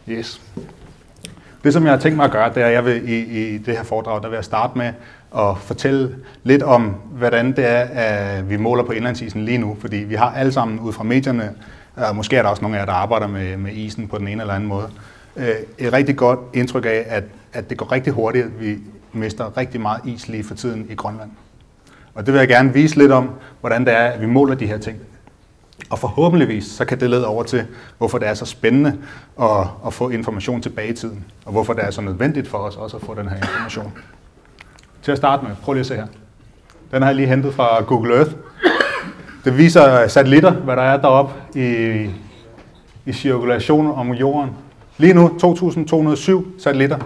Yes. Det, som jeg har tænkt mig at gøre, det er, at jeg vil i det her foredrag, der vil jeg starte med at fortælle lidt om, hvordan det er, at vi måler på indlandsisen lige nu. Fordi vi har alle sammen ud fra medierne, og måske er der også nogle af jer, der arbejder med isen på den ene eller anden måde, et rigtig godt indtryk af, at det går rigtig hurtigt. Vi mister rigtig meget is lige for tiden i Grønland. Og det vil jeg gerne vise lidt om, hvordan det er, at vi måler de her ting. Og forhåbentligvis så kan det lede over til, hvorfor det er så spændende at få information tilbage i tiden, og hvorfor det er så nødvendigt for os også at få den her information. Til at starte med, prøv lige at se her. Den har jeg lige hentet fra Google Earth. Det viser satellitter, hvad der er deroppe i cirkulation om jorden. Lige nu 2.207 satellitter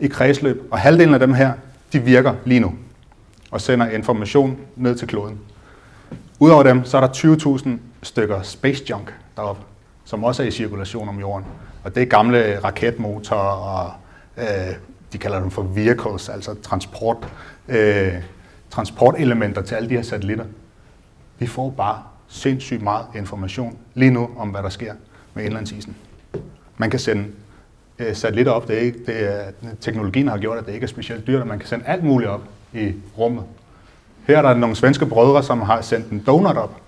i kredsløb, og halvdelen af dem her, de virker lige nu og sender information ned til kloden. Udover dem, så er der 20.000 stykker space junk deroppe, som også er i cirkulation om jorden. Og det er gamle raketmotorer, og de kalder dem for vehicles, altså transportelementer til alle de her satellitter. Vi får bare sindssygt meget information lige nu om, hvad der sker med indlandsisen. Man kan sende satellitter op, teknologien har gjort, at det ikke er specielt dyrt, og man kan sende alt muligt op i rummet. Her er der nogle svenske brødre, som har sendt en donut op.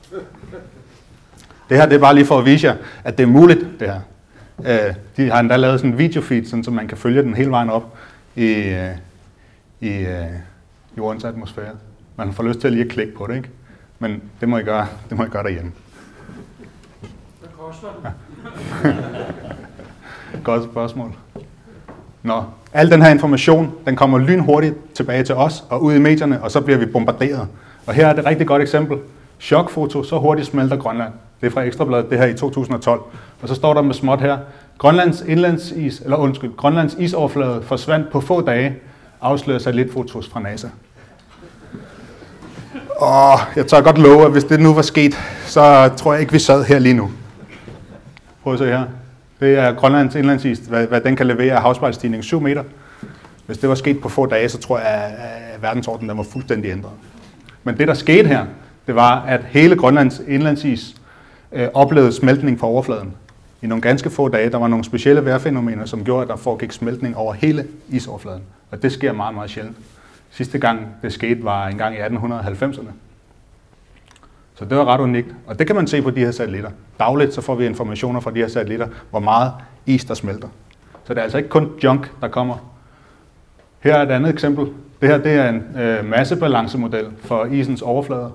Det her det er bare lige for at vise jer, at det er muligt, det her. De har endda lavet sådan en videofeed, sådan, så man kan følge den hele vejen op i jordens atmosfære. Man får lyst til at lige at klikke på det, ikke? Men det må I gøre derhjemme. Hvad koster det? Ja. Godt spørgsmål. Nå, al den her information, den kommer lynhurtigt tilbage til os og ud i medierne, og så bliver vi bombarderet. Og her er et rigtig godt eksempel. Chokfoto, så hurtigt smelter Grønland. Det er fra Ekstrabladet, det her i 2012. Og så står der med småt her, Grønlands isoverflade forsvandt på få dage, afslører satellitfotos fra NASA. Jeg tør godt love, at hvis det nu var sket, så tror jeg ikke, vi sad her lige nu. Prøv at se her. Det er Grønlands indlandsis, hvad den kan levere af havspejlsstigning 7 meter. Hvis det var sket på få dage, så tror jeg, at verdensordenen var fuldstændig ændret. Men det, der skete her, det var, at hele Grønlands indlandsis oplevede smeltning fra overfladen. I nogle ganske få dage, der var nogle specielle vejrfænomener, som gjorde, at der foregik smeltning over hele isoverfladen. Og det sker meget, meget sjældent. Sidste gang det skete, var en gang i 1890'erne. Så det var ret unikt, og det kan man se på de her satellitter. Dagligt så får vi informationer fra de her satellitter, hvor meget is der smelter. Så det er altså ikke kun junk, der kommer. Her er et andet eksempel. Det her det er en massebalancemodel for isens overflader,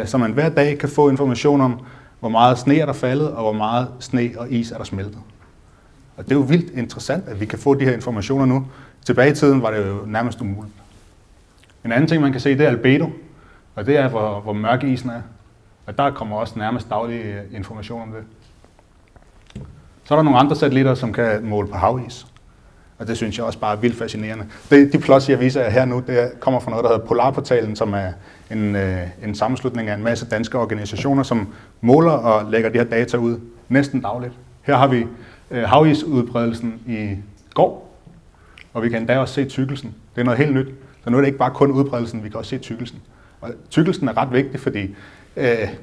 så man hver dag kan få information om, hvor meget sne er der faldet, og hvor meget sne og is er der smeltet. Og det er jo vildt interessant, at vi kan få de her informationer nu. Tilbage i tiden var det jo nærmest umuligt. En anden ting, man kan se, det er albedo. Og det er, hvor mørk isen er. Og der kommer også nærmest daglig information om det. Så er der nogle andre satellitter, som kan måle på havis. Og det synes jeg også bare er vildt fascinerende. De plots, jeg viser jer her nu, det kommer fra noget, der hedder Polarportalen, som er en sammenslutning af en masse danske organisationer, som måler og lægger de her data ud næsten dagligt. Her har vi havisudbredelsen i går, og vi kan endda også se tykkelsen. Det er noget helt nyt. Så nu er det ikke bare kun udbredelsen, vi kan også se tykkelsen. Og tykkelsen er ret vigtig, fordi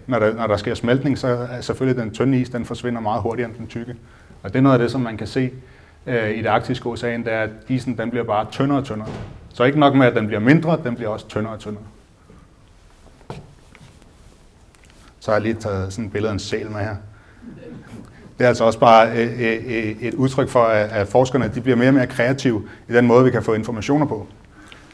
når der sker smeltning, så er selvfølgelig den tynde is, den forsvinder meget hurtigere end den tykke. Og det er noget af det, som man kan se i det arktiske ocean, det er, at isen den bliver bare tyndere og tyndere. Så ikke nok med, at den bliver mindre, den bliver også tyndere og tyndere. Så har jeg lige taget sådan et billede af en sæl med her. Det er altså også bare et udtryk for, at forskerne de bliver mere og mere kreative i den måde, vi kan få informationer på.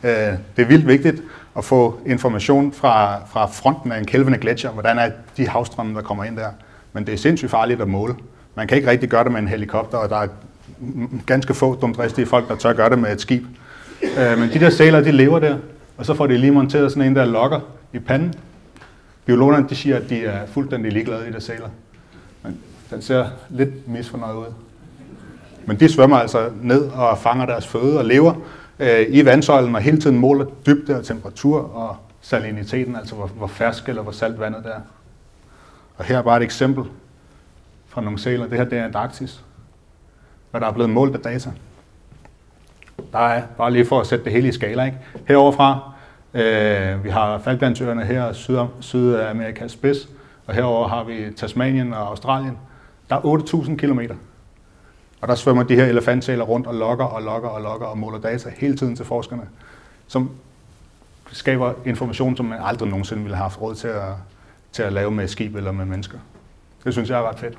Det er vildt vigtigt at få information fra fronten af en kælvende gletsjer, hvordan er de havstrømme, der kommer ind der. Men det er sindssygt farligt at måle. Man kan ikke rigtig gøre det med en helikopter, og der er ganske få dumdristige folk, der tør gøre det med et skib. Men de der sæler, de lever der, og så får de lige monteret sådan en der lokker i panden. Biologerne de siger, at de er fuldstændig ligeglade i de der sæler. Men den ser lidt misfornøjet ud. Men de svømmer altså ned og fanger deres føde og lever i vandsøjlen og hele tiden måler dybde og temperatur og saliniteten, altså hvor fersk eller hvor salt vandet er. Og her er bare et eksempel fra nogle sæler. Det her det er Antarktis, hvad der er blevet målt af data. Der er bare lige for at sætte det hele i skala, ikke? Heroverfra, vi har Falklandsøerne her, Sydamerikas spids, og herover har vi Tasmanien og Australien. Der er 8.000 kilometer. Og der svømmer de her elefantsæler rundt og logger og måler data hele tiden til forskerne, som skaber information, som man aldrig nogensinde ville have haft råd til at lave med skib eller med mennesker. Det synes jeg er ret fedt.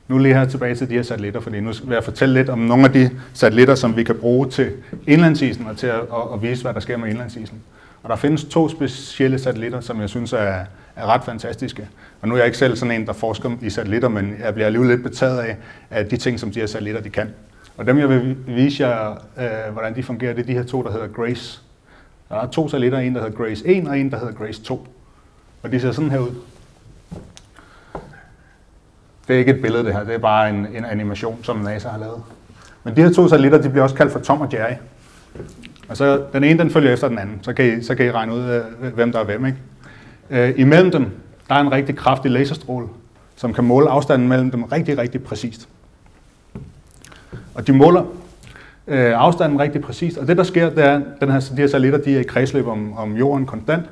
Nu lige her tilbage til de her satellitter, fordi nu vil jeg fortælle lidt om nogle af de satellitter, som vi kan bruge til indlandsisen og til at vise, hvad der sker med indlandsisen. Og der findes 2 specielle satellitter, som jeg synes er ret fantastiske. Og nu er jeg ikke selv sådan en, der forsker i satellitter, men jeg bliver alligevel lidt betaget af de ting, som de her satellitter de kan. Og dem jeg vil vise jer, hvordan de fungerer, det er de her 2, der hedder Grace. Der er 2 satellitter, en der hedder Grace 1 og en der hedder Grace 2. Og de ser sådan her ud. Det er ikke et billede det her, det er bare en animation, som NASA har lavet. Men de her 2 satellitter, de bliver også kaldt for Tom og Jerry. Og så den ene, den følger efter den anden, så kan I regne ud, hvem der er hvem, ikke? Imellem dem, der er en rigtig kraftig laserstråle, som kan måle afstanden mellem dem rigtig, rigtig præcist. Og de måler afstanden rigtig præcist, og det der sker, det er, at de her satellitter, de er i kredsløb om jorden konstant,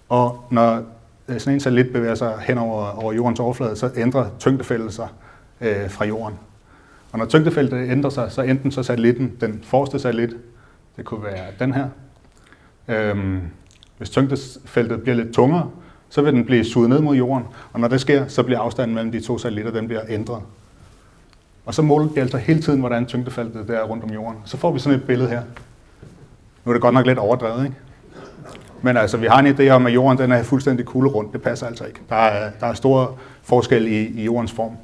og når sådan en satellit bevæger sig hen over jordens overflade, så ændrer tyngdefeltet sig fra jorden. Og når tyngdefeltet ændrer sig, så enten så satellitten, den forreste satellit, det kunne være den her. Hvis tyngdefeltet bliver lidt tungere, så vil den blive suget ned mod jorden, og når det sker, så bliver afstanden mellem de 2 satellitter, den bliver ændret. Og så måler de altså hele tiden, hvordan tyngdefeltet der er rundt om jorden. Så får vi sådan et billede her. Nu er det godt nok lidt overdrevet, ikke? Men altså, vi har en idé om, at jorden den er fuldstændig kuglerund. Det passer altså ikke. Der er store forskel i jordens form.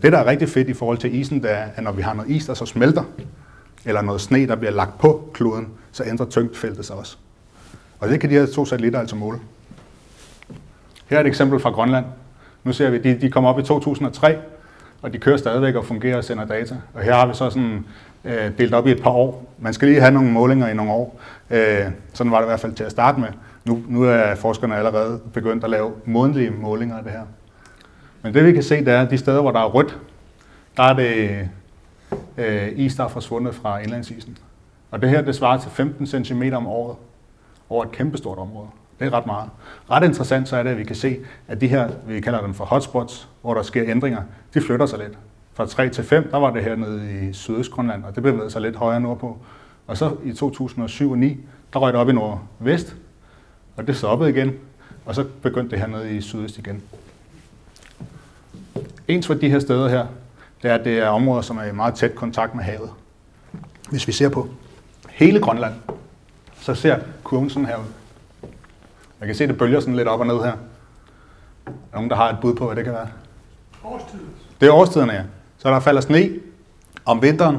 Det, der er rigtig fedt i forhold til isen, det er, at når vi har noget is, der så smelter, eller noget sne, der bliver lagt på kloden, så ændrer tyngdefeltet sig også. Og det kan de her 2 satellitter altså måle. Her er et eksempel fra Grønland. Nu ser vi, de kom op i 2003, og de kører stadigvæk og fungerer og sender data. Og her har vi så sådan delt op i et par år. Man skal lige have nogle målinger i nogle år. Sådan var det i hvert fald til at starte med. Nu er forskerne allerede begyndt at lave månedlige målinger af det her. Men det vi kan se, det er, at de steder, hvor der er rødt, der er det is, der er forsvundet fra indlandsisen. Og det her, det svarer til 15 cm om året over et kæmpestort område. Det er ret meget. Ret interessant så er det, at vi kan se, at de her, vi kalder dem for hotspots, hvor der sker ændringer, de flytter sig lidt. Fra 3 til 5, der var det her nede i Sydøstgrønland, og det bevægede sig lidt højere nordpå. Og så i 2007 og 2009, der røg det op i nordvest, og det stoppede igen, og så begyndte det her nede i sydøst igen. Ens for de her steder her, det er, at det er områder, som er i meget tæt kontakt med havet. Hvis vi ser på hele Grønland, så ser kurven sådan her ud. Jeg kan se, det bølger sådan lidt op og ned her. Er der nogen, der har et bud på, hvad det kan være? Årstiden. Det er årstiderne, ja. Så der falder sne om vinteren,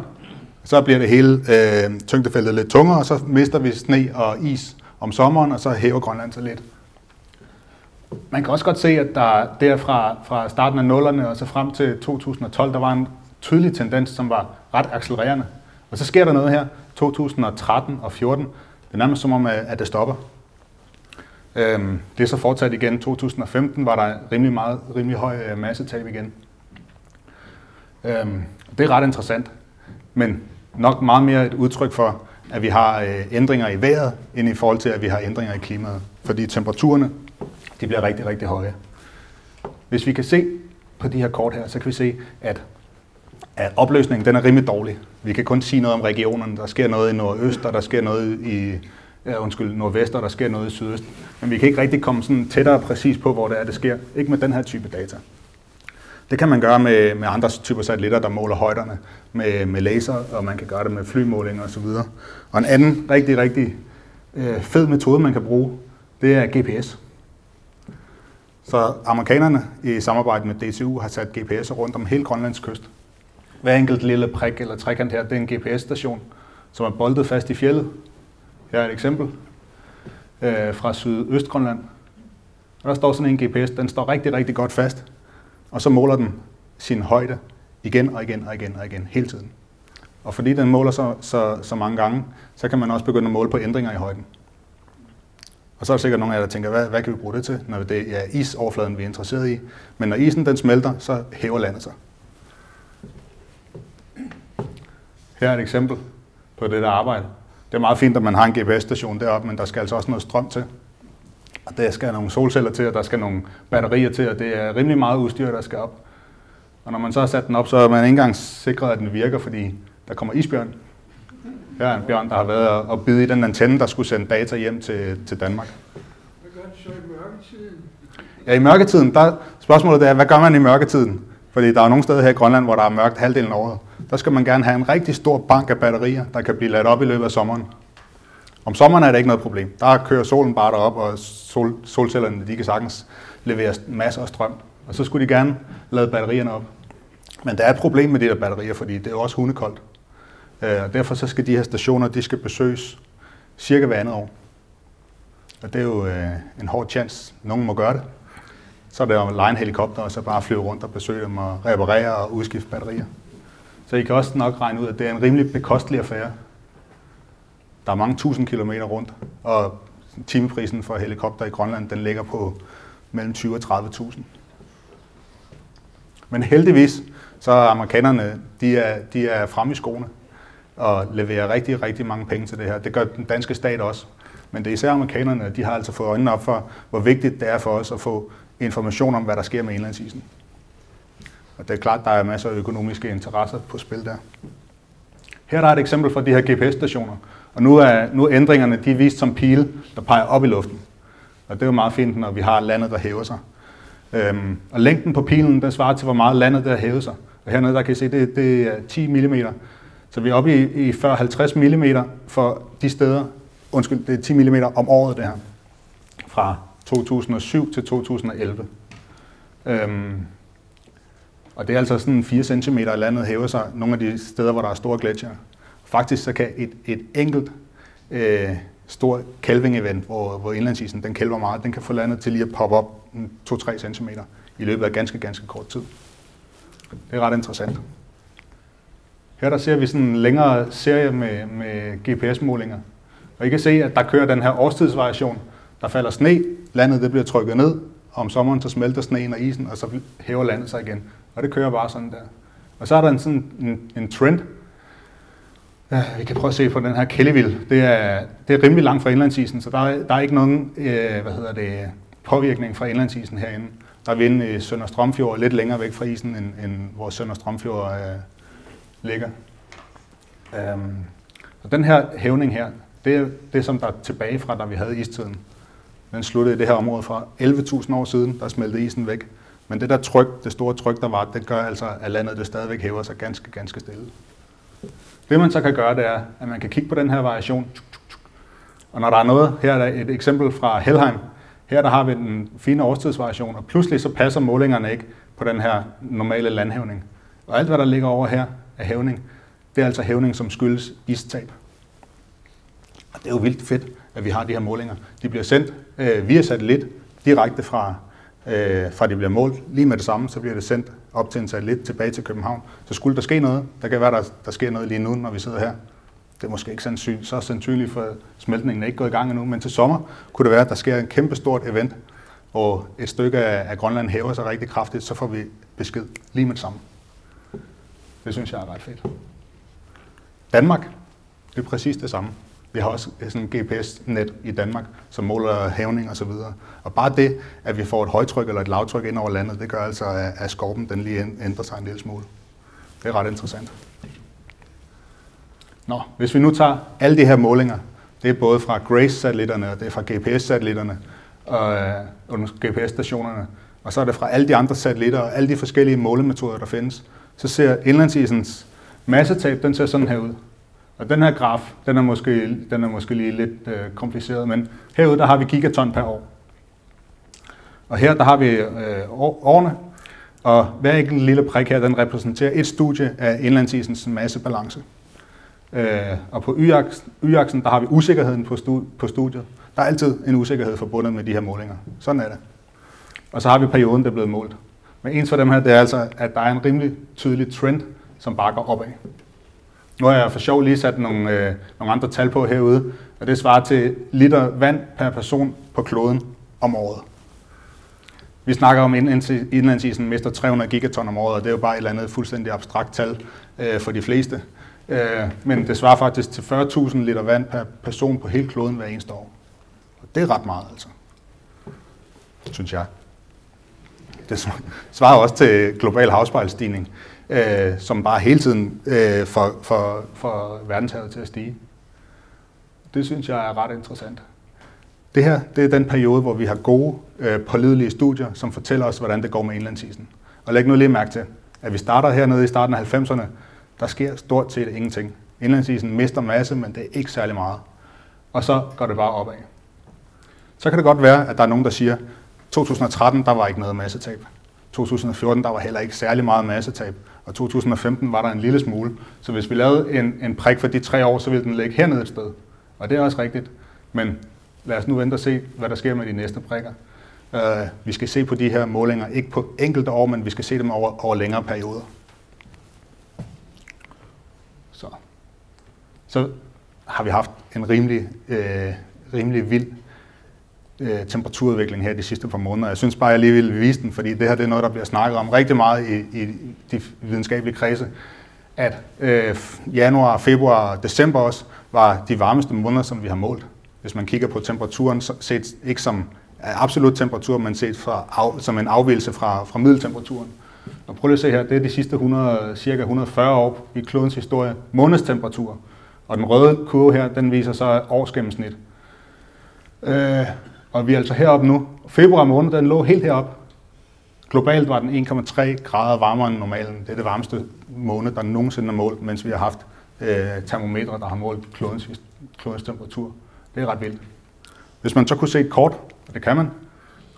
så bliver det hele tyngdefeltet lidt tungere, og så mister vi sne og is om sommeren, og så hæver Grønland sig lidt. Man kan også godt se, at der fra starten af 0'erne og så frem til 2012, der var en tydelig tendens, som var ret accelererende. Og så sker der noget her, 2013 og 14. Det er nærmest som om, at det stopper. Det er så fortsat igen. 2015 var der rimelig høj massetab igen. Det er ret interessant, men nok meget mere et udtryk for, at vi har ændringer i vejret, end i forhold til, at vi har ændringer i klimaet. Fordi temperaturerne, de bliver rigtig, rigtig høje. Hvis vi kan se på de her kort her, så kan vi se, at opløsningen den er rimelig dårlig. Vi kan kun sige noget om regionerne. Der sker noget i nordøst, og der sker noget i nordvest, og der sker noget i sydøst. Men vi kan ikke rigtig komme sådan tættere præcis på, hvor det er, det sker. Ikke med den her type data. Det kan man gøre med andre typer satellitter, der måler højderne med laser, og man kan gøre det med flymålinger osv. Og en anden rigtig, rigtig fed metode, man kan bruge, det er GPS. Så amerikanerne i samarbejde med DTU har sat GPS'er rundt om hele Grønlands kyst. Hver enkelt lille prik eller trekant her, det er en GPS-station, som er boltet fast i fjeldet. Her er et eksempel fra Sydøstgrønland. Og der står sådan en GPS, den står rigtig, rigtig godt fast. Og så måler den sin højde igen og igen og igen og igen, hele tiden. Og fordi den måler så mange gange, så kan man også begynde at måle på ændringer i højden. Og så er der sikkert nogle af jer, der tænker, hvad kan vi bruge det til, når det er isoverfladen, vi er interesseret i. Men når isen den smelter, så hæver landet sig. Her er et eksempel på det der arbejde. Det er meget fint, at man har en GPS-station deroppe, men der skal altså også noget strøm til. Og der skal nogle solceller til, og der skal nogle batterier til, og det er rimelig meget udstyr, der skal op. Og når man så har sat den op, så er man ikke engang sikret, at den virker, fordi der kommer isbjørn. Her er en bjørn, der har været og bide i den antenne, der skulle sende data hjem til Danmark. Hvad gør det så i mørketiden? Ja, i mørketiden, spørgsmålet er, hvad gør man i mørketiden? Fordi der er nogle steder her i Grønland, hvor der er mørkt halvdelen af året. Der skal man gerne have en rigtig stor bank af batterier, der kan blive ladt op i løbet af sommeren. Om sommeren er det ikke noget problem. Der kører solen bare derop, og solcellerne de kan sagtens levere masser af strøm. Og så skulle de gerne lade batterierne op. Men der er et problem med de der batterier, fordi det er også hundekoldt. Og derfor så skal de her stationer, de skal besøges cirka hver andet år. Og det er jo en hård chance. Nogen må gøre det. Så er det at leje en helikopter, og så bare flyve rundt og besøge dem og reparere og udskifte batterier. Så I kan også nok regne ud, at det er en rimelig bekostelig affære. Der er mange tusind kilometer rundt, og timeprisen for helikopter i Grønland, den ligger på mellem 20 og 30.000. Men heldigvis, så er amerikanerne, de er fremme i skoene og leverer rigtig, rigtig mange penge til det her. Det gør den danske stat også. Men det er især amerikanerne, de har altså fået øjnene op for, hvor vigtigt det er for os at få information om, hvad der sker med indlandsisen. Og det er klart, der er masser af økonomiske interesser på spil der. Her der er et eksempel fra de her GPS-stationer. Og nu er ændringerne, de er vist som pile, der peger op i luften. Og det er jo meget fint, når vi har landet, der hæver sig. Og længden på pilen, der svarer til, hvor meget landet der hæver sig. Og hernede, der kan I se, det er 10 mm. Så vi er oppe i 40-50 mm for de steder. Undskyld, det er 10 mm om året, det her. Fra 2007 til 2011. Og det er altså sådan 4 cm af landet hæver sig nogle af de steder, hvor der er store gletsjere. Faktisk så kan et enkelt stor kalving-event, hvor indlandsisen den kælver meget, den kan få landet til lige at poppe op 2-3 cm i løbet af ganske kort tid. Det er ret interessant. Her der ser vi sådan en længere serie med GPS-målinger. Og I kan se, at der kører den her årstidsvariation. Der falder sne, landet det bliver trykket ned, og om sommeren så smelter sneen og isen, og så hæver landet sig igen. Og det kører bare sådan der. Og så er der en trend. Vi kan prøve at se på den her Kellyville. Det er rimelig langt fra indlandsisen, så der er ikke nogen påvirkning fra indlandsisen herinde. Der er vi inde i Sønder Strømfjord, lidt længere væk fra isen, end hvor Sønder Strømfjord ligger. Og den her hævning her, det er det, som der er tilbage fra, da vi havde istiden. Den sluttede i det her område fra 11.000 år siden, der smeltede isen væk. Men det der tryk, det store tryk, der var, det gør altså, at landet det stadigvæk hæver sig ganske stille. Det man så kan gøre, det er, at man kan kigge på den her variation. Og når der er noget, her er der et eksempel fra Helheim. Her der har vi den fine årstidsvariation, og pludselig så passer målingerne ikke på den her normale landhævning. Og alt hvad der ligger over her af hævning, det er altså hævning, som skyldes istab. Og det er jo vildt fedt, at vi har de her målinger. De bliver sendt via satellit direkte fra de bliver målt. Lige med det samme, så bliver det sendt op til en satellit tilbage til København. Så skulle der ske noget, der kan være, der sker noget lige nu, når vi sidder her. Det er måske ikke så sandsynligt, for smeltningen er ikke gået i gang endnu, men til sommer kunne det være, at der sker en kæmpe stort event, hvor et stykke af Grønland hæver sig rigtig kraftigt, så får vi besked lige med det samme. Det synes jeg er ret fedt. Danmark, det er præcis det samme. Vi har også sådan en GPS-net i Danmark, som måler hævning og så videre. Og bare det, at vi får et højtryk eller et lavtryk ind over landet, det gør altså, at skorpen den lige ændrer sig en lille smule. Det er ret interessant. Nå, hvis vi nu tager alle de her målinger, det er både fra GRACE-satellitterne, og det er fra GPS-satellitterne, og GPS-stationerne, og så er det fra alle de andre satellitter og alle de forskellige målemetoder, der findes, så ser indlandsisens massetab, den ser sådan her ud. Og den her graf, den er måske lige lidt kompliceret, men herude der har vi gigaton per år. Og her der har vi årene, og hver enkelt lille prik her, den repræsenterer et studie af indlandsisens massebalance. Og på y-aksen, der har vi usikkerheden på studiet. Der er altid en usikkerhed forbundet med de her målinger. Sådan er det. Og så har vi perioden, der er blevet målt. Men ens for dem her, det er altså, at der er en rimelig tydelig trend, som bare går opad. Nu har jeg for sjov lige sat nogle andre tal på herude, og det svarer til liter vand per person på kloden om året. Vi snakker om, at indlandsisen mister 300 gigaton om året, og det er jo bare et eller andet fuldstændig abstrakt tal for de fleste. Men det svarer faktisk til 40.000 liter vand per person på hele kloden hver eneste år. Og det er ret meget, altså. Synes jeg. Det svarer også til global havspejlsstigning, som bare hele tiden får verdenshavet til at stige. Det synes jeg er ret interessant. Det her, det er den periode, hvor vi har gode, pålidelige studier, som fortæller os, hvordan det går med indlandsisen. Og læg nu lige mærke til, at vi starter hernede i starten af 90'erne, der sker stort set ingenting. Indlandsisen mister masse, men det er ikke særlig meget. Og så går det bare opad. Så kan det godt være, at der er nogen, der siger, 2013, der var ikke noget massetab. 2014, der var heller ikke særlig meget massetab. Og 2015 var der en lille smule. Så hvis vi lavede en prik for de 3 år, så ville den ligge hernede et sted. Og det er også rigtigt. Men lad os nu vente og se, hvad der sker med de næste prikker. Vi skal se på de her målinger, ikke på enkelte år, men vi skal se dem over længere perioder. Så har vi haft en rimelig vild temperaturudvikling her de sidste par måneder. Jeg synes bare, jeg lige ville vise den, fordi det her det er noget, der bliver snakket om rigtig meget i de videnskabelige kredse, at januar, februar og december også var de varmeste måneder, som vi har målt. Hvis man kigger på temperaturen, set ikke som absolut temperatur, men set som en afvigelse fra middeltemperaturen. Og prøv lige at se her, det er de sidste cirka 140 år i klodens historie, månedstemperatur. Og den røde kurve her, den viser så årsgennemsnit. Og vi er altså heroppe nu. Februar måned, den lå helt heroppe. Globalt var den 1,3 grader varmere end normalen. Det er det varmeste måned, der nogensinde er målt, mens vi har haft termometre, der har målt klodens temperatur. Det er ret vildt. Hvis man så kunne se et kort, og det kan man,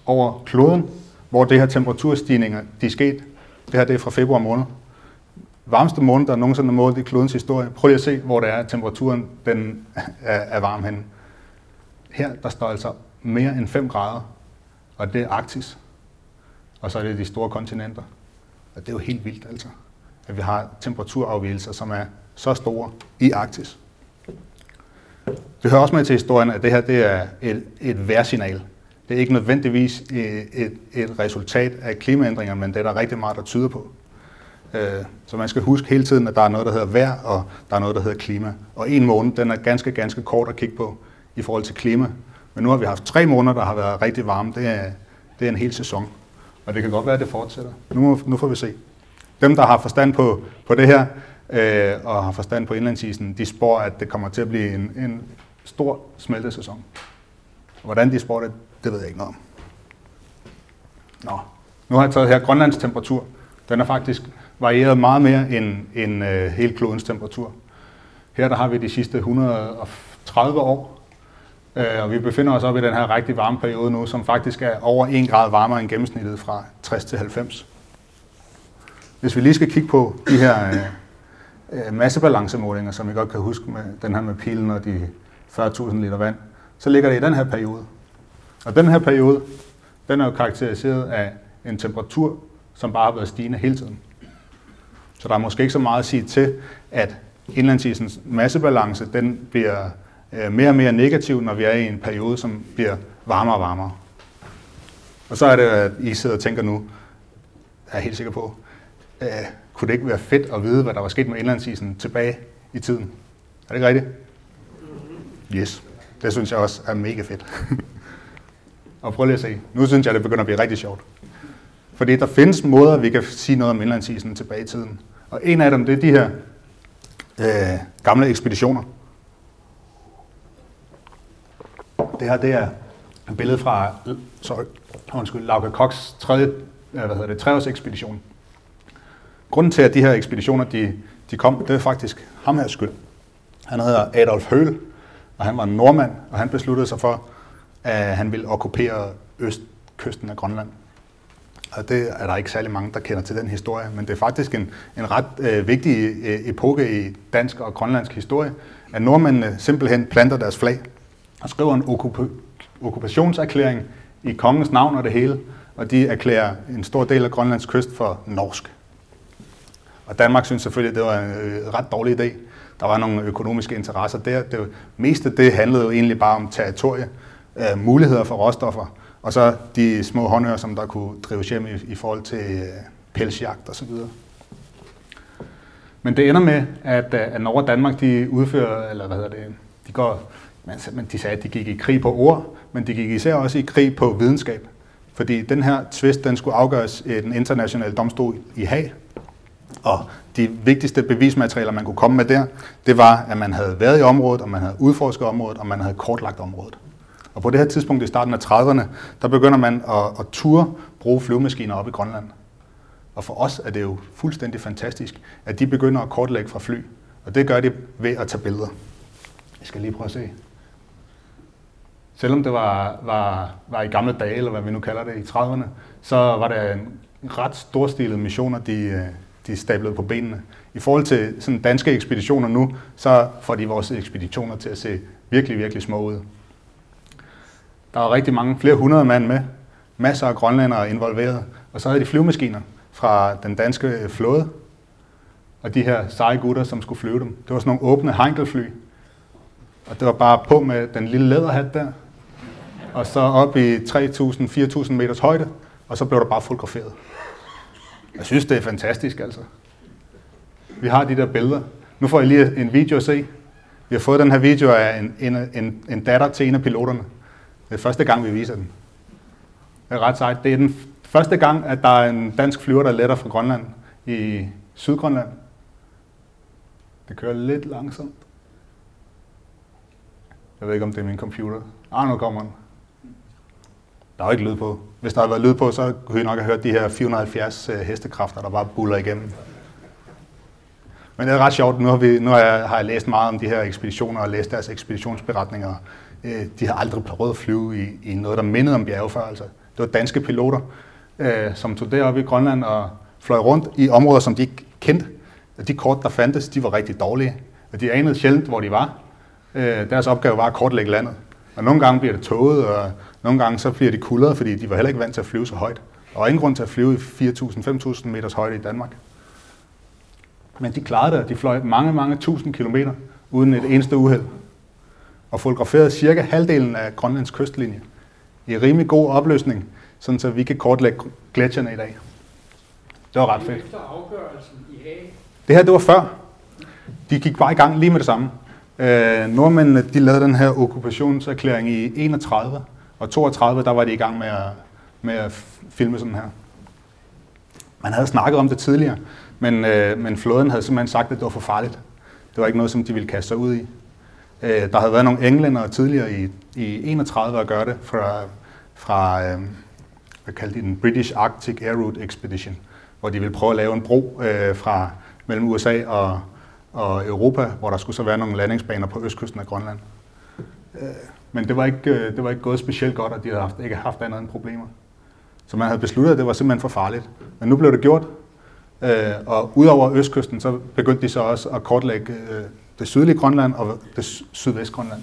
over kloden, hvor det her temperaturstigninger, de er sket. Det her det er fra februar måned. Varmeste måned, der nogensinde er målt i klodens historie. Prøv lige at se, hvor det er, at temperaturen den er varm henne. Her der står altså mere end 5 grader, og det er Arktis. Og så er det de store kontinenter. Og det er jo helt vildt altså, at vi har temperaturafvigelser, som er så store i Arktis. Det hører også med til historien, at det her det er et vejrsignal. Det er ikke nødvendigvis et resultat af klimaændringer, men det er der rigtig meget, der tyder på. Så man skal huske hele tiden, at der er noget, der hedder vejr, og der er noget, der hedder klima. Og en måned, den er ganske kort at kigge på i forhold til klima. Men nu har vi haft 3 måneder, der har været rigtig varme. Det er en hel sæson. Og det kan godt være, at det fortsætter. Nu får vi se. Dem, der har forstand på det her, og har forstand på indlandsisen, de spår, at det kommer til at blive en stor smeltesæson. Hvordan de spår det, det ved jeg ikke noget om. Nu har jeg taget her Grønlands temperatur. Den er faktisk varieret meget mere end hele klodens temperatur. Her der har vi de sidste 130 år, og vi befinder os oppe i den her rigtig varme periode nu, som faktisk er over 1 grad varmere end gennemsnittet fra 60 til 90. Hvis vi lige skal kigge på de her massebalancemålinger, som I godt kan huske med den her med pilen og de 40.000 liter vand, så ligger det i den her periode. Og den her periode, den er jo karakteriseret af en temperatur, som bare har været stigende hele tiden. Så der er måske ikke så meget at sige til, at indlandsisens massebalance, den bliver mere og mere negativ, når vi er i en periode, som bliver varmere og varmere. Og så er det, at I sidder og tænker nu, er jeg helt sikker på, kunne det ikke være fedt at vide, hvad der var sket med indlandsisen tilbage i tiden? Er det ikke rigtigt? Yes. Det synes jeg også er mega fedt. Og prøv lige at se. Nu synes jeg, det begynder at blive rigtig sjovt. Fordi der findes måder, vi kan sige noget om indlandsisen tilbage i tiden. Og en af dem, det er de her gamle ekspeditioner. Det her, det er et billede fra Lauka Kochs treårsekspedition. Grunden til, at de her ekspeditioner, de kom, det er faktisk ham her skyld. Han hedder Adolf Høhl, og han var en nordmand, og han besluttede sig for, at han ville okkupere østkysten af Grønland. Og det er der ikke særlig mange, der kender til den historie, men det er faktisk en ret vigtig epoke i dansk og grønlandsk historie, at nordmændene simpelthen planter deres flag og skriver en okkupationserklæring i kongens navn og det hele, og de erklærer en stor del af Grønlands kyst for norsk. Og Danmark synes selvfølgelig, det var en ret dårlig idé. Der var nogle økonomiske interesser der. Det meste det handlede jo egentlig bare om territorie, muligheder for råstoffer, og så de små håndører, som der kunne drives hjem i forhold til pelsjagt osv. Men det ender med, at Norge og Danmark, de udfører, eller de går, men de sagde, at de gik i krig på ord, men de gik især også i krig på videnskab. fordi den her tvist, den skulle afgøres i den internationale domstol i Haag, og de vigtigste bevismaterialer, man kunne komme med der, det var, at man havde været i området, og man havde udforsket området, og man havde kortlagt området. Og på det her tidspunkt i starten af 30'erne, der begynder man at ture bruge flyvemaskiner op i Grønland. Og for os er det jo fuldstændig fantastisk, at de begynder at kortlægge fra fly. Og det gør de ved at tage billeder. Jeg skal lige prøve at se. Selvom det var i gamle dage, eller hvad vi nu kalder det, i 30'erne, så var der en ret storstilet missioner, de stablede på benene. I forhold til sådan danske ekspeditioner nu, så får de vores ekspeditioner til at se virkelig, virkelig små ud. Der var rigtig mange, flere hundrede mand med, masser af grønlændere involveret, og så havde de flyvemaskiner fra den danske flåde, og de her seje gutter, som skulle flyve dem. Det var sådan nogle åbne Heinkel-fly, og det var bare på med den lille læderhat der, og så op i 3.000-4.000 meters højde, og så blev der bare fotograferet. Jeg synes, det er fantastisk, altså. Vi har de der billeder. Nu får I lige en video at se. Vi har fået den her video af en datter til en af piloterne. Det er første gang, vi viser den. Det er ret sejt. Det er den første gang, at der er en dansk flyver, der letter fra Grønland i Sydgrønland. Det kører lidt langsomt. Jeg ved ikke, om det er min computer. Nu kommer den. Der er jo ikke lyd på. Hvis der havde været lyd på, så kunne I nok have hørt de her 470 hestekræfter, der bare buller igennem. Men det er ret sjovt. Nu har jeg læst meget om de her ekspeditioner og læst deres ekspeditionsberetninger. De har aldrig prøvet at flyve i noget, der mindede om bjerge før. Altså. Det var danske piloter, som tog deroppe i Grønland og fløj rundt i områder, som de ikke kendte. De kort, der fandtes, de var rigtig dårlige. Og de anede sjældent, hvor de var. Deres opgave var at kortlægge landet. Og nogle gange bliver det tåget, og nogle gange så bliver de kuldret, fordi de var heller ikke vant til at flyve så højt. Der var ingen grund til at flyve i 4.000-5.000 meters højde i Danmark. Men de klarede det, og de fløj mange tusind kilometer uden et eneste uheld. Og fotograferede cirka halvdelen af Grønlands kystlinje i rimelig god opløsning, sådan så vi kan kortlægge gletsjerne i dag. Det var ret fedt. Efter afgørelsen i Haag? Det her, det var før. De gik bare i gang lige med det samme. Nordmændene, de lavede den her okkupationserklæring i 31 og 32, der var de i gang med at filme sådan her. Man havde snakket om det tidligere, men flåden havde simpelthen sagt, at det var for farligt. Det var ikke noget, som de ville kaste sig ud i. Der havde været nogle englændere tidligere i 31 at gøre det fra hvad kaldte de den, British Arctic Air Route Expedition, hvor de ville prøve at lave en bro mellem USA og Europa, hvor der skulle så være nogle landingsbaner på østkysten af Grønland. Men det var ikke gået specielt godt, og de havde ikke haft andet end problemer. Så man havde besluttet, at det var simpelthen for farligt. Men nu blev det gjort, og udover østkysten, så begyndte de så også at kortlægge det sydlige Grønland og det sydvestgrønland.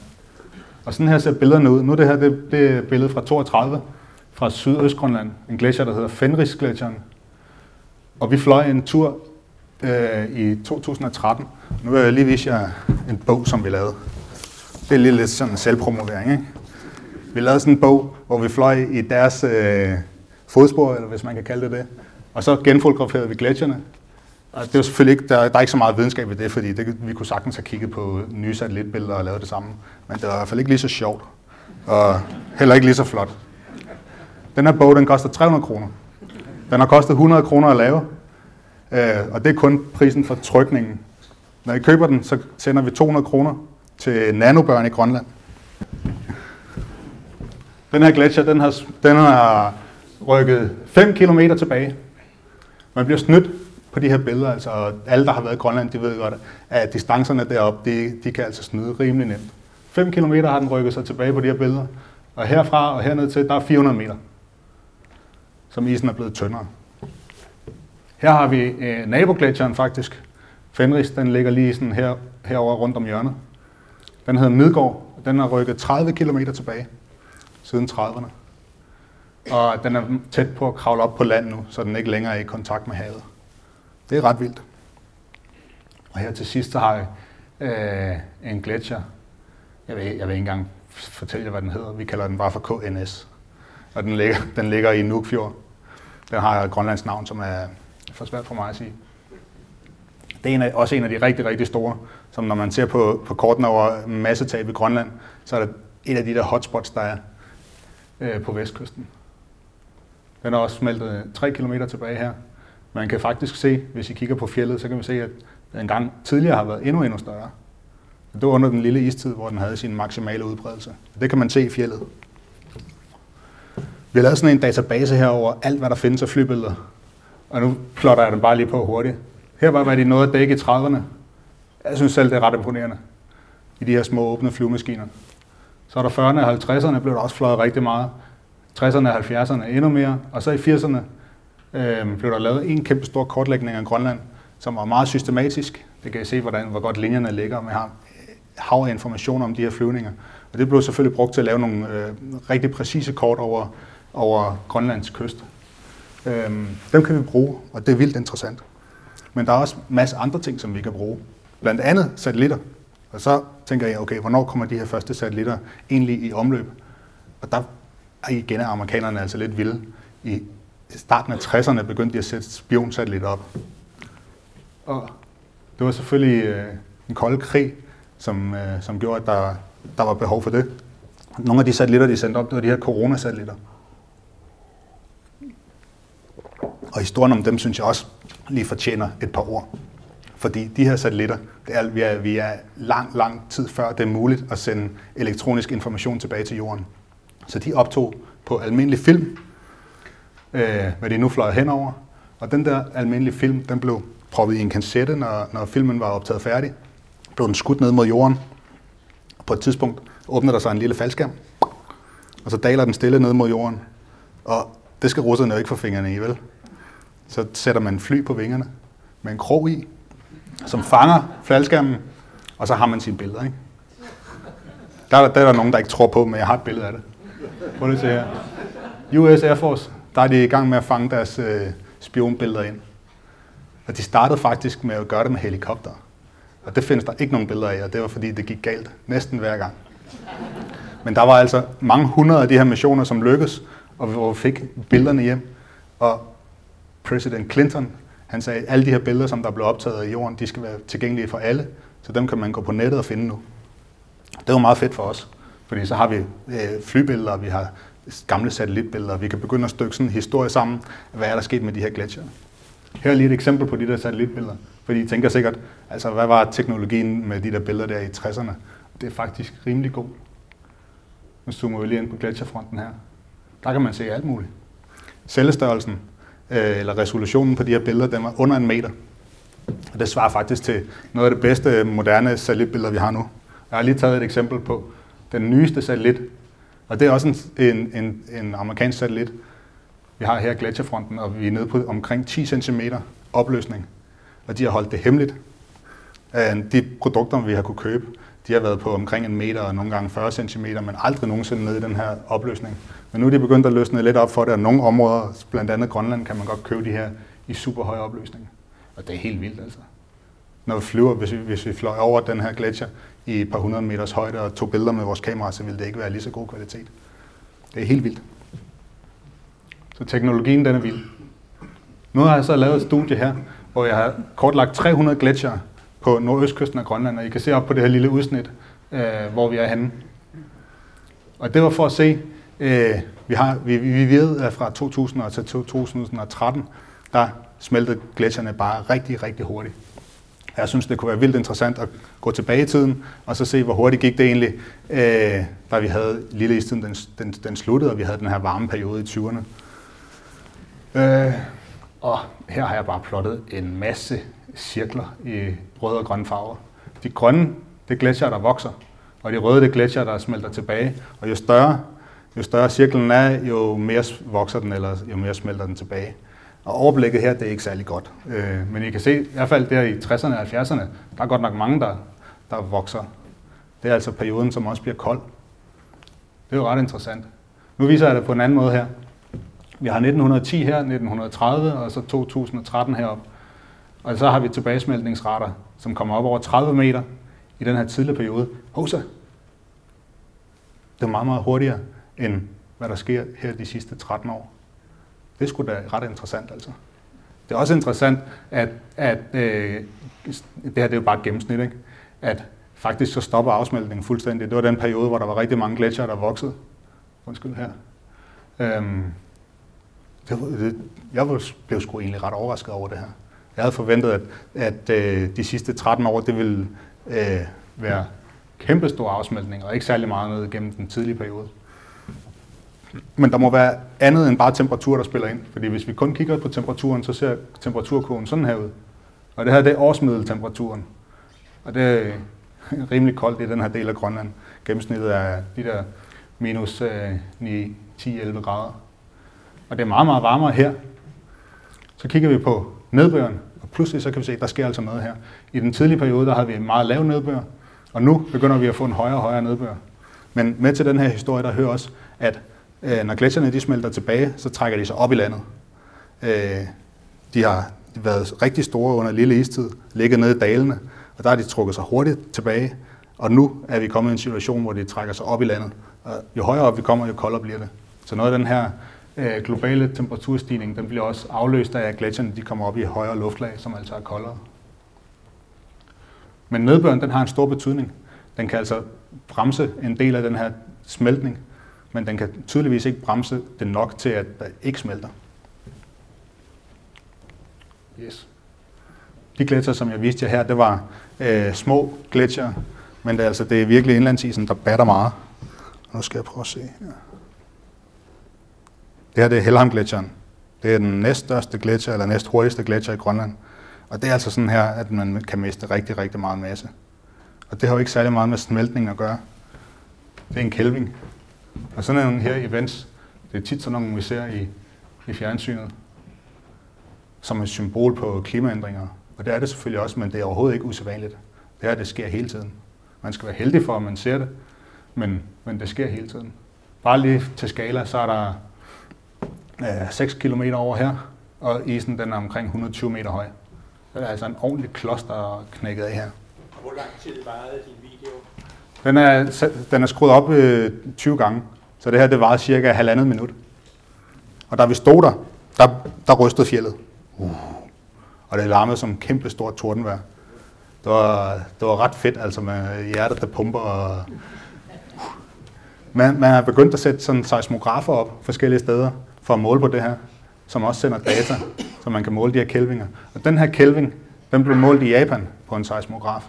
Og sådan her ser billederne ud. Nu det her det er billede fra 32 fra sydøstgrønland, en gletsjer, der hedder Fenrisgletsjeren. Og vi fløj en tur i 2013. Nu vil jeg lige vise jer en bog, som vi lavede. Det er lige lidt sådan en selvpromovering, ikke? Vi lavede sådan en bog, hvor vi fløj i deres fodspor, eller hvis man kan kalde det. Og så genfotograferede vi gletsjerne. Og det er selvfølgelig ikke, der er ikke så meget videnskab i det, fordi vi kunne sagtens have kigget på nye satellitbilleder og lavet det samme. Men det var i hvert fald ikke lige så sjovt, og heller ikke lige så flot. Den her bog, den koster 300 kroner. Den har kostet 100 kroner at lave, og det er kun prisen for trykningen. Når I køber den, så sender vi 200 kroner til nanobørn i Grønland. Den her gletsjer, den har rykket 5 kilometer tilbage. Man bliver snydt på de her billeder, altså alle, der har været i Grønland, de ved godt, at distancerne deroppe, de kan altså snyde rimelig nemt. 5 kilometer har den rykket sig tilbage på de her billeder, og herfra og herned til, der er 400 meter, som isen er blevet tyndere. Her har vi nabogletsjeren faktisk. Fenris, den ligger lige sådan herovre rundt om hjørnet. Den hedder Midgård, og den har rykket 30 kilometer tilbage siden 30'erne. Og den er tæt på at kravle op på land nu, så den ikke længere er i kontakt med havet. Det er ret vildt. Og her til sidst så har jeg en gletsjer. Jeg vil ikke engang fortælle jer, hvad den hedder. Vi kalder den bare for KNS. Og den ligger i Nuukfjord. Den har et grønlandsk navn, som er for svært for mig at sige. Det er også en af de rigtig, rigtig store, som når man ser på kortene over massetab i Grønland, så er det et af de der hotspots, der er på vestkysten. Den er også smeltet 3 km tilbage her. Man kan faktisk se, hvis I kigger på fjeldet, så kan man se, at den engang tidligere har været endnu større. Det var under den lille istid, hvor den havde sin maksimale udbredelse. Det kan man se i fjeldet. Vi har lavet sådan en database her over alt, hvad der findes af flybilleder. Og nu plotter jeg den bare lige på hurtigt. Her var hvad de nåede at dække i 30'erne. Jeg synes selv, det er ret imponerende. I de her små åbne flyvemaskiner. Så er der 40'erne og 50'erne blev der også fløjet rigtig meget. 60'erne og 70'erne endnu mere. Og så i 80'erne blev der lavet en kæmpe stor kortlægning af Grønland, som var meget systematisk. Det kan I se, hvor godt linjerne ligger, og man har hav af information om de her flyvninger. Og det blev selvfølgelig brugt til at lave nogle rigtig præcise kort over Grønlands kyst. Dem kan vi bruge, og det er vildt interessant. Men der er også en masse andre ting, som vi kan bruge. Blandt andet satellitter. Og så tænker jeg, okay, hvornår kommer de her første satellitter egentlig i omløb? Og der igen er amerikanerne altså lidt vilde. I starten af 60'erne begyndte de at sætte spionsatellitter op. Og det var selvfølgelig en kold krig, som gjorde, at der var behov for det. Nogle af de satellitter, de sendte op, det var de her coronasatellitter. Og historien om dem, synes jeg også lige fortjener et par ord. Fordi de her satellitter, vi er lang tid før det er muligt at sende elektronisk information tilbage til jorden. Så de optog på almindelig film, hvad de nu fløj henover. Og den der almindelige film, den blev proppet i en kassette, når filmen var optaget færdig. Blev den skudt ned mod jorden. På et tidspunkt åbner der sig en lille faldskærm, og så daler den stille ned mod jorden. Og det skal russerne jo ikke få fingrene i, vel? Så sætter man fly på vingerne med en krog i, som fanger faldskærmen, og så har man sine billeder, ikke? Der er der nogen, der ikke tror på, men jeg har et billede af det. Prøv lige at se her. US Air Force, der er de i gang med at fange deres spionbilleder ind. Og de startede faktisk med at gøre det med helikopter. Og det findes der ikke nogen billeder af, og det var fordi, det gik galt næsten hver gang. Men der var altså mange hundrede af de her missioner, som lykkedes, og hvor vi fik billederne hjem. Og præsident Clinton, han sagde, at alle de her billeder, som der blev optaget i jorden, de skal være tilgængelige for alle, så dem kan man gå på nettet og finde nu. Det var meget fedt for os, fordi så har vi flybilleder, vi har gamle satellitbilleder, vi kan begynde at stykke sådan en historie sammen, hvad er der sket med de her gletsjere. Her er lige et eksempel på de der satellitbilleder, fordi I tænker sikkert, altså hvad var teknologien med de der billeder der i 60'erne? Det er faktisk rimelig god. Nu zoomer vi lige ind på gletsjerfronten her. Der kan man se alt muligt. Cellestørrelsen, eller resolutionen på de her billeder, den var under 1 meter. Og det svarer faktisk til noget af det bedste moderne satellitbilleder, vi har nu. Jeg har lige taget et eksempel på den nyeste satellit, og det er også en amerikansk satellit. Vi har her gletsjerfronten, og vi er nede på omkring 10 cm opløsning, og de har holdt det hemmeligt. De produkter, vi har kunne købe, de har været på omkring 1 meter og nogle gange 40 cm, men aldrig nogensinde nede i den her opløsning. Men nu er de begyndt at løsne lidt op for det, og nogle områder, blandt andet Grønland, kan man godt købe de her i super høj opløsning. Og det er helt vildt altså. Når vi flyver, hvis vi fløj over den her gletsjer i et par 100 meters højde og tog billeder med vores kamera, så ville det ikke være lige så god kvalitet. Det er helt vildt. Så teknologien, den er vild. Nu har jeg så lavet et studie her, hvor jeg har kortlagt 300 gletsjere på nordøstkysten af Grønland, og I kan se op på det her lille udsnit, hvor vi er henne. Og det var for at se, vi ved, at fra 2000 til 2013, der smeltede gletsjerne bare rigtig, rigtig hurtigt. Jeg synes, det kunne være vildt interessant at gå tilbage i tiden, og så se, hvor hurtigt gik det egentlig, da vi havde lille istiden, den sluttede, og vi havde den her varme periode i 20'erne. Og her har jeg bare plottet en masse cirkler i røde og grønne farver. De grønne, det er gletsjer, der vokser, og de røde, det er gletsjer, der smelter tilbage. Og jo større cirklen er, jo mere vokser den, eller jo mere smelter den tilbage. Og overblikket her, det er ikke særlig godt. Men I kan se, i hvert fald der i 60'erne og 70'erne, der er godt nok mange, der vokser. Det er altså perioden, som også bliver kold. Det er jo ret interessant. Nu viser jeg det på en anden måde her. Vi har 1910 her, 1930 og så 2013 heroppe. Og så har vi tilbagesmeltningsrater, som kommer op over 30 meter i den her tidlige periode. Hosa! Det er meget, meget hurtigere, end hvad der sker her de sidste 13 år. Det er sgu da ret interessant, altså. Det er også interessant, at det her det er jo bare et gennemsnit, ikke? At faktisk så stopper afsmeltningen fuldstændig. Det var den periode, hvor der var rigtig mange gletsjere, der voksede. Undskyld her. Jeg blev sgu egentlig ret overrasket over det her. Jeg havde forventet, at de sidste 13 år, det ville være kæmpestor afsmeltning, og ikke særlig meget ned gennem den tidlige periode. Men der må være andet end bare temperatur, der spiller ind. Fordi hvis vi kun kigger på temperaturen, så ser temperaturkurven sådan her ud. Og det her, det er årsmiddeltemperaturen. Og det er rimelig koldt i den her del af Grønland. Gennemsnittet er de der minus 9, 10, 11 grader. Og det er meget, meget varmere her. Så kigger vi på nedbøren, og pludselig så kan vi se, at der sker altså noget her. I den tidlige periode, der havde vi en meget lav nedbør, og nu begynder vi at få en højere og højere nedbør. Men med til den her historie, der hører også, at når gletsjerne de smelter tilbage, så trækker de sig op i landet. De har været rigtig store under lille istid, ligget nede i dalene, og der har de trukket sig hurtigt tilbage. Og nu er vi kommet i en situation, hvor de trækker sig op i landet. Og jo højere op vi kommer, jo koldere bliver det. Så noget af den her globale temperaturstigning, den bliver også afløst af, at gletsjerne de kommer op i højere luftlag, som altså er koldere. Men nedbøren, den har en stor betydning. Den kan altså bremse en del af den her smeltning, men den kan tydeligvis ikke bremse det nok til, at der ikke smelter. Yes. De gletsjer, som jeg viste jer her, det var små gletsjer, men det er virkelig indlandsisen, der batter meget. Nu skal jeg prøve at se her. Det her det er Helheim-gletsjeren. Det er den næststørste gletsjer, eller næst hurtigste gletsjer i Grønland. Og det er altså sådan her, at man kan miste rigtig, rigtig meget masse. Og det har jo ikke særlig meget med smeltning at gøre. Det er en kælving. Og sådan er den her i Vents. Det er tit sådan nogle, vi ser i fjernsynet, som et symbol på klimaændringer. Og det er det selvfølgelig også, men det er overhovedet ikke usædvanligt. Det her, det sker hele tiden. Man skal være heldig for, at man ser det, men det sker hele tiden. Bare lige til skala, så er der 6 kilometer over her, og isen den er omkring 120 meter høj. Så det er altså en ordentlig klods, der er knækket af her. Hvor lang tid varede din video? Den er skruet op 20 gange, så det her det varede cirka 1,5 minut. Og da vi stod der rystede fjeldet. Og det larmede som kæmpe stort tordenvejr. Det var ret fedt, altså med hjertet, der pumper. Og man har begyndt at sætte sådan seismografer op forskellige steder for at måle på det her, som også sender data, så man kan måle de her kælvinger. Og den her kælving, den blev målt i Japan på en seismograf.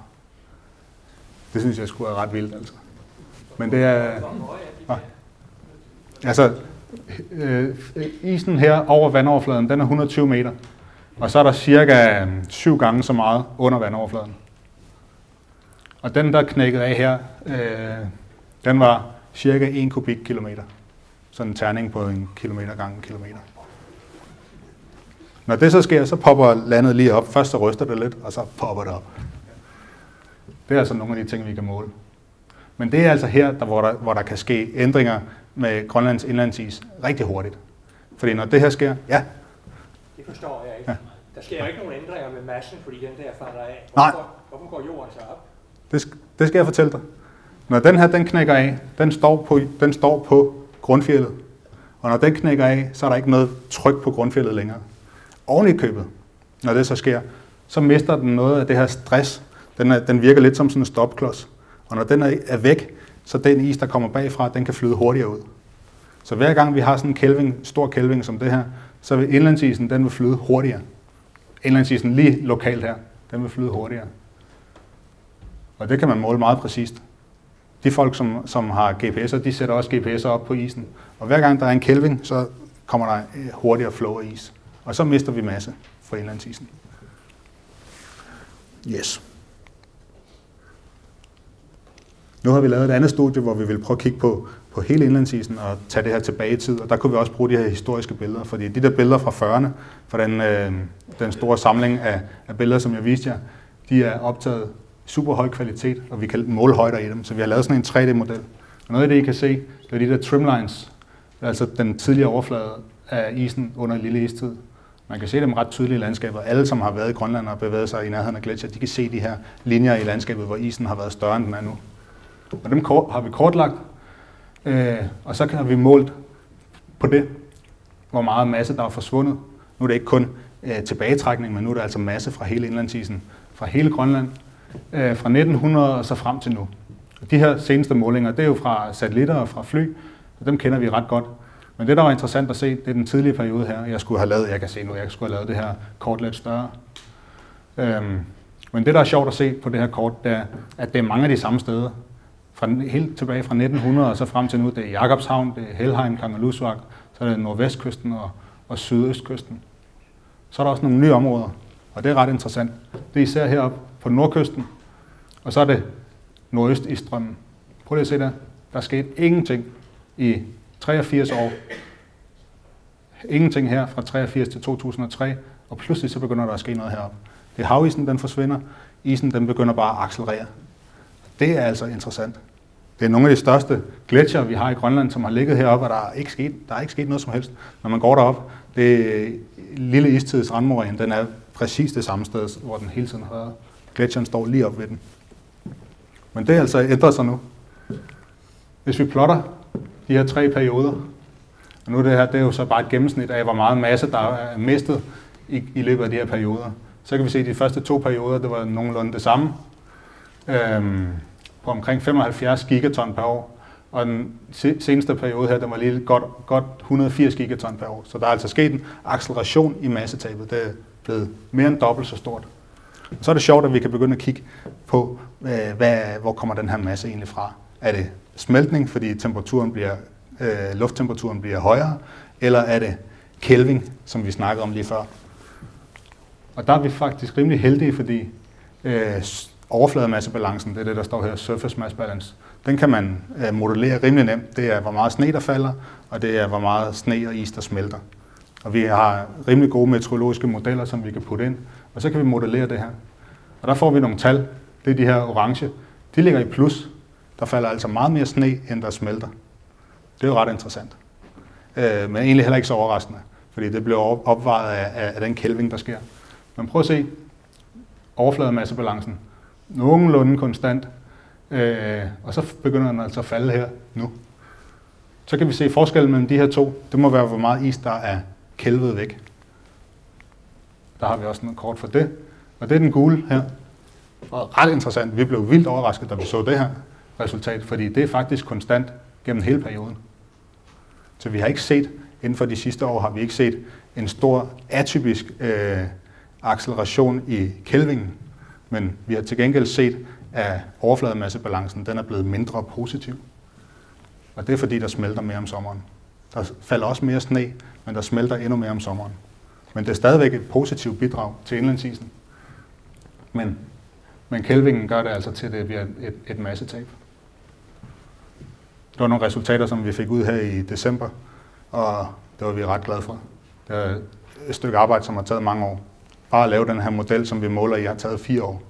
Det synes jeg skulle være ret vildt, altså. Men det er... Altså, isen her over vandoverfladen, den er 120 meter. Og så er der cirka 7 gange så meget under vandoverfladen. Og den, der knækket af her, den var cirka 1 kubikkilometer. Sådan en terning på 1 kilometer gange 1 kilometer. Når det så sker, så popper landet lige op. Først så ryster det lidt, og så popper det op. Det er altså nogle af de ting, vi kan måle. Men det er altså her, hvor der kan ske ændringer med Grønlands indlandsis rigtig hurtigt. Fordi når det her sker, ja. Det forstår jeg ikke. Ja. Der sker jo ikke nogen ændringer med massen, fordi den der falder af. Hvorfor går jorden så op? Det skal jeg fortælle dig. Når den her den knækker af, den står på grundfjeldet. Og når den knækker af, så er der ikke noget tryk på grundfjeldet længere. Oven i købet, når det så sker, så mister den noget af det her stress. Den virker lidt som sådan en stopklods. Og når den er væk, så den is, der kommer bagfra, den kan flyde hurtigere ud. Så hver gang vi har sådan en stor kælving som det her, så vil indlandsisen, den vil flyde hurtigere. Indlandsisen lige lokalt her, den vil flyde hurtigere. Og det kan man måle meget præcist. De folk, som har GPS'er, de sætter også GPS'er op på isen. Og hver gang der er en kælving, så kommer der hurtigere flow af is. Og så mister vi masse fra indlandsisen. Yes. Nu har vi lavet et andet studie, hvor vi vil prøve at kigge på hele indlandsisen og tage det her tilbage i tid. Og der kunne vi også bruge de her historiske billeder, fordi de der billeder fra 40'erne, fra den store samling af billeder, som jeg viste jer, de er optaget super høj kvalitet, og vi kan måle højder i dem. Så vi har lavet sådan en 3D-model. Og noget af det, I kan se, det er de der trimlines, altså den tidligere overflade af isen under en lille istid. Man kan se dem ret tydeligt i landskabet. Alle, som har været i Grønland og bevæget sig i nærheden af gletsjer, de kan se de her linjer i landskabet, hvor isen har været større, end den er nu. Og dem har vi kortlagt, og så kan vi målt på det, hvor meget masse, der er forsvundet. Nu er det ikke kun tilbagetrækning, men nu er det altså masse fra hele indlandsisen, fra hele Grønland, fra 1900 og så frem til nu. Og de her seneste målinger, det er jo fra satellitter og fra fly, og dem kender vi ret godt. Men det, der var interessant at se, det er den tidlige periode her. Jeg skulle have lavet det her kort lidt større. Men det, der er sjovt at se på det her kort, det er, at det er mange af de samme steder. Helt tilbage fra 1900 og så frem til nu, det er Jakobshavn, det er Helheim, Kangerlussuaq, så er det nordvestkysten og sydøstkysten. Så er der også nogle nye områder, og det er ret interessant. Det er især heroppe på nordkysten, og så er det nordøst i strømmen. Prøv lige at se der. Der skete ingenting i 83 år. Ingenting her fra 83 til 2003, og pludselig så begynder der at ske noget heroppe. Det er havisen, den forsvinder. Isen, den begynder bare at accelerere. Det er altså interessant. Det er nogle af de største gletsjer, vi har i Grønland, som har ligget heroppe, og der er ikke sket noget som helst. Når man går derop, det lille istids randmoræne, den er præcis det samme sted, hvor den hele tiden har været. Gletsjeren står lige op ved den. Men det er altså ændret sig nu. Hvis vi plotter de her 3 perioder, og nu det er jo så bare et gennemsnit af, hvor meget masse, der er mistet i løbet af de her perioder. Så kan vi se, at de første 2 perioder, det var nogenlunde det samme. På omkring 75 gigaton per år. Og den seneste periode her, der var lige godt 180 gigaton per år. Så der er altså sket en acceleration i massetabet. Det er blevet mere end dobbelt så stort. Og så er det sjovt, at vi kan begynde at kigge på, hvor kommer den her masse egentlig fra. Er det smeltning, fordi lufttemperaturen bliver højere, eller er det Kelvin, som vi snakkede om lige før? Og der er vi faktisk rimelig heldige, fordi overflademassebalancen, det er det, der står her, surface mass balance, den kan man modellere rimelig nemt. Det er, hvor meget sne, der falder, og det er, hvor meget sne og is, der smelter. Og vi har rimelig gode meteorologiske modeller, som vi kan putte ind, og så kan vi modellere det her. Og der får vi nogle tal. Det er de her orange. De ligger i plus. Der falder altså meget mere sne, end der smelter. Det er jo ret interessant. Men egentlig heller ikke så overraskende, fordi det bliver opvejet af den Kelvin, der sker. Men prøv at se overflademassebalancen. Nogenlunde konstant. Og så begynder den altså at falde her nu. Så kan vi se forskellen mellem de her to. Det må være, hvor meget is, der er kælvet væk. Der har vi også noget kort for det. Og det er den gule her. Og ret interessant. Vi blev vildt overrasket, da vi så det her resultat, fordi det er faktisk konstant gennem hele perioden. Så vi har ikke set, inden for de sidste år, har vi ikke set en stor atypisk acceleration i Kelvin, men vi har til gengæld set, at overflademassebalancen den er blevet mindre positiv. Og det er fordi, der smelter mere om sommeren. Der falder også mere sne, men der smelter endnu mere om sommeren. Men det er stadigvæk et positivt bidrag til indlandsisen. Men Kelvinen gør det altså til, at det bliver et massetab. Det var nogle resultater, som vi fik ud her i december, og det var vi ret glade for. Det er et stykke arbejde, som har taget mange år. Bare at lave den her model, som vi måler i, har taget 4 år.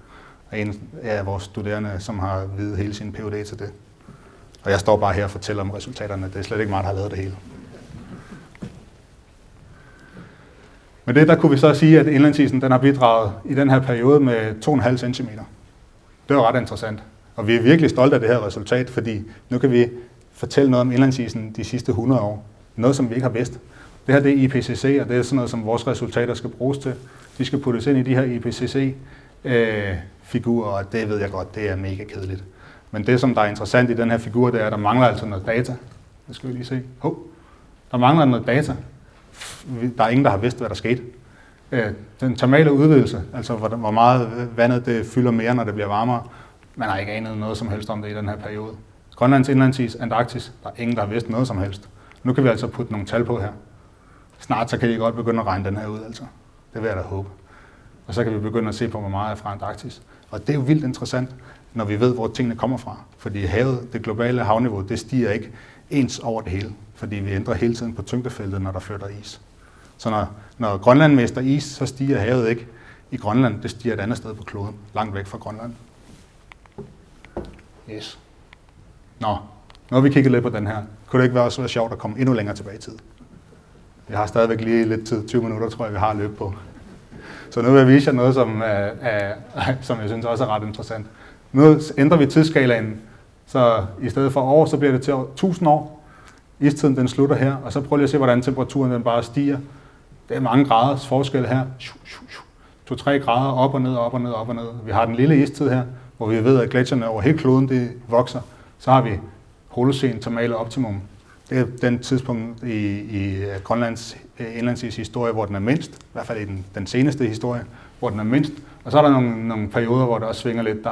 Og en af vores studerende, som har videt hele sin Ph.D. til det. Og jeg står bare her og fortæller om resultaterne. Det er slet ikke mig, der har lavet det hele. Med det, der kunne vi så sige, at indlandsisen den har bidraget i den her periode med 2,5 cm. Det var ret interessant. Og vi er virkelig stolte af det her resultat, fordi nu kan vi fortælle noget om indlandsisen de sidste 100 år. Noget, som vi ikke har vidst. Det her det er IPCC, og det er sådan noget, som vores resultater skal bruges til. De skal puttes ind i de her IPCC-figurer, og det ved jeg godt, det er mega kedeligt. Men det, som der er interessant i den her figur, det er, at der mangler altså noget data. Det skal vi lige se. Der mangler noget data. Der er ingen, der har vidst, hvad der skete. Den termale udvidelse, altså hvor meget vandet det fylder mere, når det bliver varmere, man har ikke anet noget som helst om det i den her periode. Grønlands indlandsis, Antarktis, der er ingen, der har vidst noget som helst. Nu kan vi altså putte nogle tal på her. Snart så kan I godt begynde at regne den her ud, altså. Det vil jeg da håbe. Og så kan vi begynde at se på, hvor meget er fra Antarktis. Og det er jo vildt interessant, når vi ved, hvor tingene kommer fra. Fordi havet, det globale havniveau, det stiger ikke ens over det hele. Fordi vi ændrer hele tiden på tyngdefeltet, når der flytter is. Så når Grønland mister is, så stiger havet ikke i Grønland. Det stiger et andet sted på kloden, langt væk fra Grønland. Yes. Nu har vi kigget lidt på den her. Kunne det ikke også være sjovt at komme endnu længere tilbage i tid? Vi har stadigvæk lige lidt tid, 20 minutter tror jeg, vi har løbet på. Så nu vil jeg vise jer noget, som jeg synes også er ret interessant. Nu ændrer vi tidsskalaen, så i stedet for år, så bliver det til 1000 år. Istiden den slutter her, og så prøv lige at se, hvordan temperaturen den bare stiger. Det er mange graders forskel her. 2-3 grader op og ned, op og ned, op og ned. Vi har den lille istid her, hvor vi ved, at gletsjerne over hele kloden de vokser. Så har vi Holocene termale optimum. Det er den tidspunkt i Grønlands indlandsis historie, hvor den er mindst, i hvert fald i den seneste historie, hvor den er mindst. Og så er der nogle perioder, hvor det også svinger lidt. Der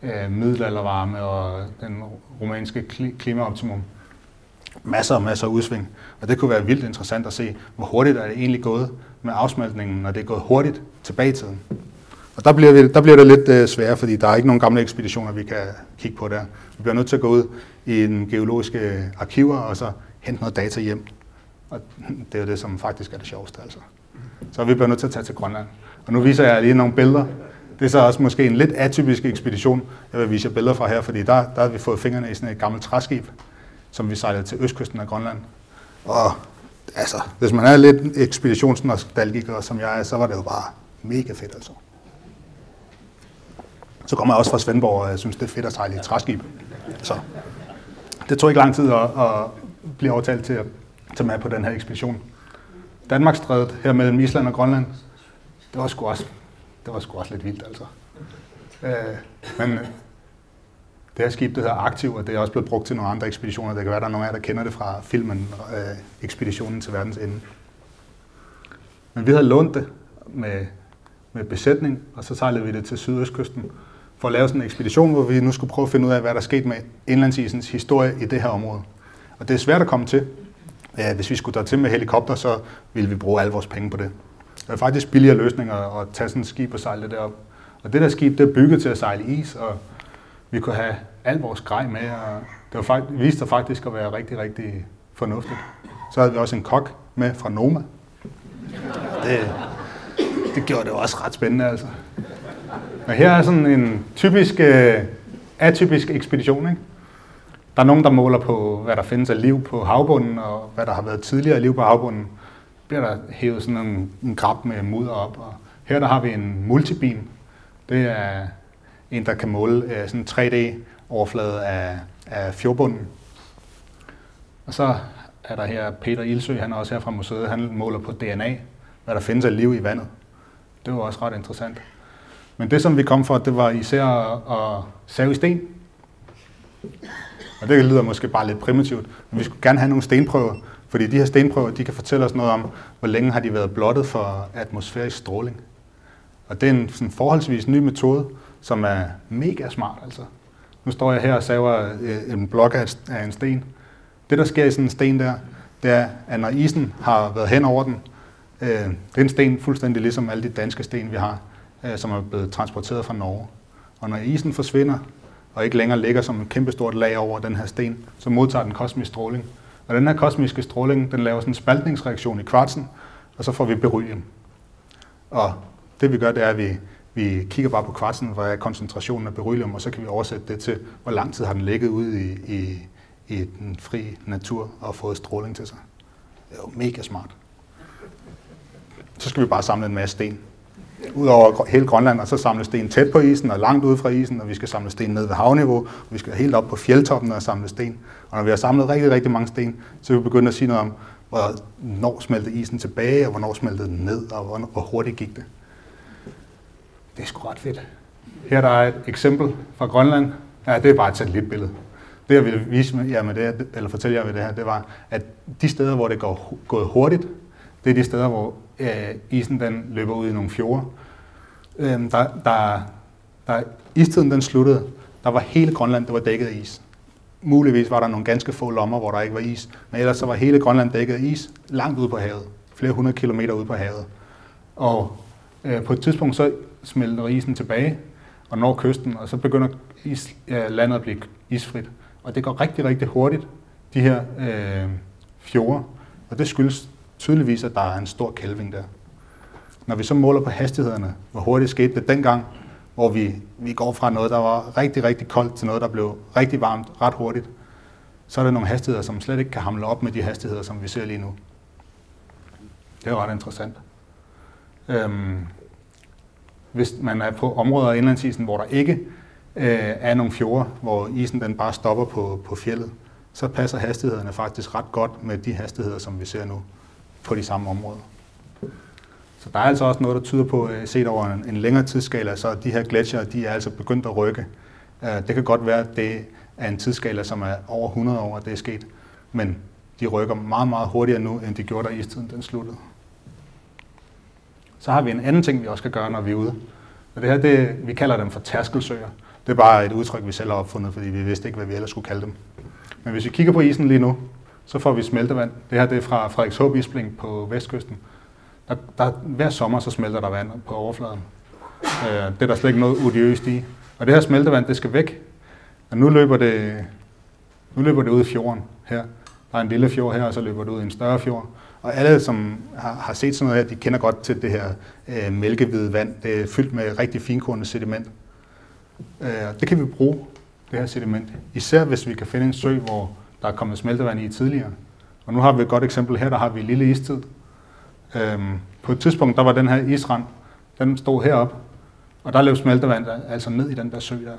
er middelaldervarme og den romanske klimaoptimum. Masser af udsving. Og det kunne være vildt interessant at se, hvor hurtigt er det egentlig gået med afsmeltningen, når det er gået hurtigt tilbage i tiden. Og der bliver det lidt sværere, fordi der er ikke nogen gamle ekspeditioner, vi kan kigge på der. Vi bliver nødt til at gå ud i en geologiske arkiver og så hente noget data hjem. Og det er jo det, som faktisk er det sjoveste. Altså. Så vi bliver nødt til at tage til Grønland. Og nu viser jeg lige nogle billeder. Det er så også måske en lidt atypisk ekspedition, jeg vil vise jer billeder fra her, fordi der har vi fået fingrene i sådan et gammelt træskib, som vi sejlede til østkysten af Grønland. Og altså, hvis man er lidt ekspeditionsnostalgiker, som jeg er, så var det jo bare mega fedt altså. Så kommer jeg også fra Svendborg, og jeg synes, det er fedt at sejle i et træskib. Så det tog ikke lang tid at blive overtalt til at tage med på den her ekspedition. Danmarksstrædet her mellem Island og Grønland, det var sgu også lidt vildt altså. Men det her skib, det hedder Aktiv, og det er også blevet brugt til nogle andre ekspeditioner. Det kan være, der er nogle af jer, der kender det fra filmen Ekspeditionen til verdens ende. Men vi havde lånt det med besætning, og så sejlede vi det til sydøstkysten for at lave sådan en ekspedition, hvor vi nu skulle prøve at finde ud af, hvad der er sket med indlandsisens historie i det her område. Og det er svært at komme til. Hvis vi skulle tage til med helikopter, så ville vi bruge alle vores penge på det. Det er faktisk billigere løsninger at tage sådan et skib og sejle det derop. Og det der skib, det er bygget til at sejle is, og vi kunne have al vores grej med, og det viste sig faktisk at være rigtig, rigtig fornuftigt. Så havde vi også en kok med fra Noma. Det gjorde det også ret spændende, altså. Og her er sådan en typisk, atypisk ekspedition, ikke? Der er nogen, der måler på, hvad der findes af liv på havbunden, og hvad der har været tidligere liv på havbunden. Bliver der hævet sådan en grab med mudder op. Og her der har vi en multibeam. Det er en, der kan måle sådan en 3D-overflade af fjordbunden. Og så er der her Peter Ilsø, han er også her fra museet, han måler på DNA, hvad der findes af liv i vandet. Det var også ret interessant. Men det, som vi kom for, det var især at save i sten. Og det lyder måske bare lidt primitivt, men vi skulle gerne have nogle stenprøver, fordi de her stenprøver, de kan fortælle os noget om, hvor længe har de været blottet for atmosfærisk stråling. Og det er en sådan forholdsvis ny metode, som er mega smart. Altså. Nu står jeg her og saver en blok af en sten. Det, der sker i sådan en sten der, det er, at når isen har været hen over den, det er en sten fuldstændig ligesom alle de danske sten, vi har, som er blevet transporteret fra Norge. Og når isen forsvinder, og ikke længere ligger som et kæmpestort lag over den her sten, så modtager den kosmisk stråling. Og den her kosmiske stråling, den laver sådan en spaltningsreaktion i kvartsen, og så får vi beryllium. Og det vi gør, det er, at vi kigger bare på kvartsen, hvor er koncentrationen af beryllium, og så kan vi oversætte det til, hvor lang tid har den ligget ude i den fri natur og fået stråling til sig. Det er jo mega smart. Så skal vi bare samle en masse sten. Ud over hele Grønland, og så samle sten tæt på isen og langt ude fra isen, og vi skal samle sten ned ved havniveau, og vi skal helt op på fjeldtoppen og samle sten. Og når vi har samlet rigtig, rigtig mange sten, så vil vi begynde at sige noget om, hvornår smeltede isen tilbage, og hvornår smeltede den ned, og hvor hurtigt gik det. Det er sgu ret fedt. Her der er et eksempel fra Grønland. Ja, det er bare et satellitbillede. Det jeg vil vise jer med det, eller fortælle jer med det her, det var, at de steder, hvor det går gået hurtigt, det er de steder, hvor isen den løber ud i nogle fjorde. Da istiden den sluttede, der var hele Grønland det var dækket af is. Muligvis var der nogle ganske få lommer, hvor der ikke var is, men ellers så var hele Grønland dækket af is langt ude på havet. Flere 100 kilometer ude på havet. Og på et tidspunkt så smelter isen tilbage og når kysten, og så begynder landet at blive isfrit. Og det går rigtig, rigtig hurtigt, de her fjorde. Og det skyldes tydeligvis, at der er en stor kælving der. Når vi så måler på hastighederne, hvor hurtigt skete det dengang, hvor vi går fra noget, der var rigtig, rigtig koldt, til noget, der blev rigtig varmt ret hurtigt, så er der nogle hastigheder, som slet ikke kan hamle op med de hastigheder, som vi ser lige nu. Det er jo ret interessant. Hvis man er på områder af indlandsisen, hvor der ikke er nogle fjorde, hvor isen den bare stopper på fjeldet, så passer hastighederne faktisk ret godt med de hastigheder, som vi ser nu på de samme områder. Så der er altså også noget, der tyder på, set over en længere tidsskala, så de her gletsjere, de er altså begyndt at rykke. Det kan godt være, at det er en tidsskala, som er over 100 år, at det er sket. men de rykker meget, meget hurtigere nu, end de gjorde, da istiden den sluttede. Så har vi en anden ting, vi også skal gøre, når vi er ude. Og det her, vi kalder dem for tærskelsøer. Det er bare et udtryk, vi selv har opfundet, fordi vi vidste ikke, hvad vi ellers skulle kalde dem. Men hvis vi kigger på isen lige nu, så får vi smeltevand. Det her det er fra Frederikshåb Isbling på vestkysten. Hver sommer så smelter der vand på overfladen. Det er der slet ikke noget odiøst i. Og det her smeltevand, det skal væk. Og nu løber det ud i fjorden her. Der er en lille fjord her, og så løber det ud i en større fjord. Og alle, som har set sådan noget her, de kender godt til det her mælkehvide vand. Det er fyldt med rigtig finkornet sediment. Det kan vi bruge, det her sediment. Især hvis vi kan finde en sø, hvor der er kommet smeltevand i tidligere. Og nu har vi et godt eksempel her, der har vi lille istid. På et tidspunkt, der var den her isrand, den stod heroppe, og der løb smeltevand altså ned i den der sø der.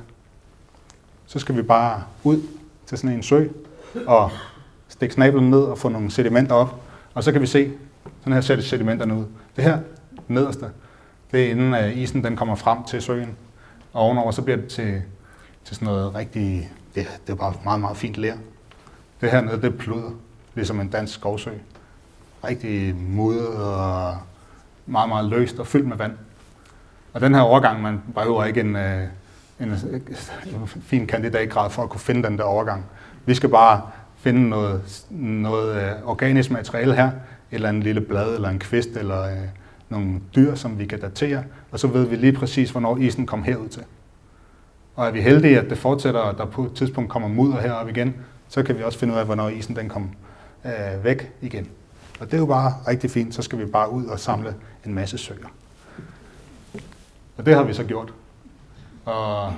Så skal vi bare ud til sådan en sø, og stikke snablen ned og få nogle sedimenter op. Og så kan vi se, sådan her ser sedimenterne ud. Det her nederste, det er inden isen den kommer frem til søen. Og ovenover så bliver det til sådan noget rigtig, det er bare meget, meget fint ler. Det her nede, det er pludder, ligesom en dansk skovsø. Rigtig mudret og meget, meget løst og fyldt med vand. Og den her overgang, man behøver ikke en fin kandidatgrad for at kunne finde den der overgang. Vi skal bare finde noget organisk materiale her, et eller andet lille blad, eller en kvist, eller nogle dyr, som vi kan datere, og så ved vi lige præcis, hvornår isen kom herud til. Og er vi heldige, at det fortsætter, og der på et tidspunkt kommer mudder herop igen, så kan vi også finde ud af, hvornår isen den kom væk igen. Og det er jo bare rigtig fint, så skal vi bare ud og samle en masse søer. Og det har vi så gjort. Og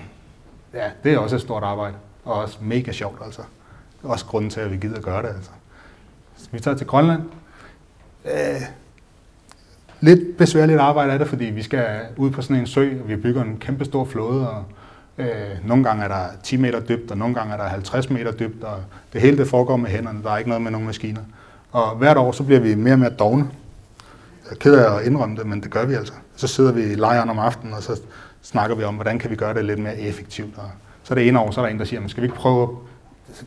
ja, det er også et stort arbejde, og også mega sjovt altså. Det er også grunden til, at vi gider at gøre det altså. Så vi tager til Grønland. Lidt besværligt arbejde er det, fordi vi skal ud på sådan en sø, og vi bygger en kæmpe stor flåde, og nogle gange er der 10 meter dybt, og nogle gange er der 50 meter dybt, og det hele det foregår med hænderne, der er ikke noget med nogle maskiner. Og hvert år, så bliver vi mere og mere dovne. Jeg er ked af at indrømme det, men det gør vi altså. Så sidder vi i lejren om aftenen, og så snakker vi om, hvordan kan vi gøre det lidt mere effektivt. Og så det ene år, så er der en, der siger, men skal vi ikke prøve,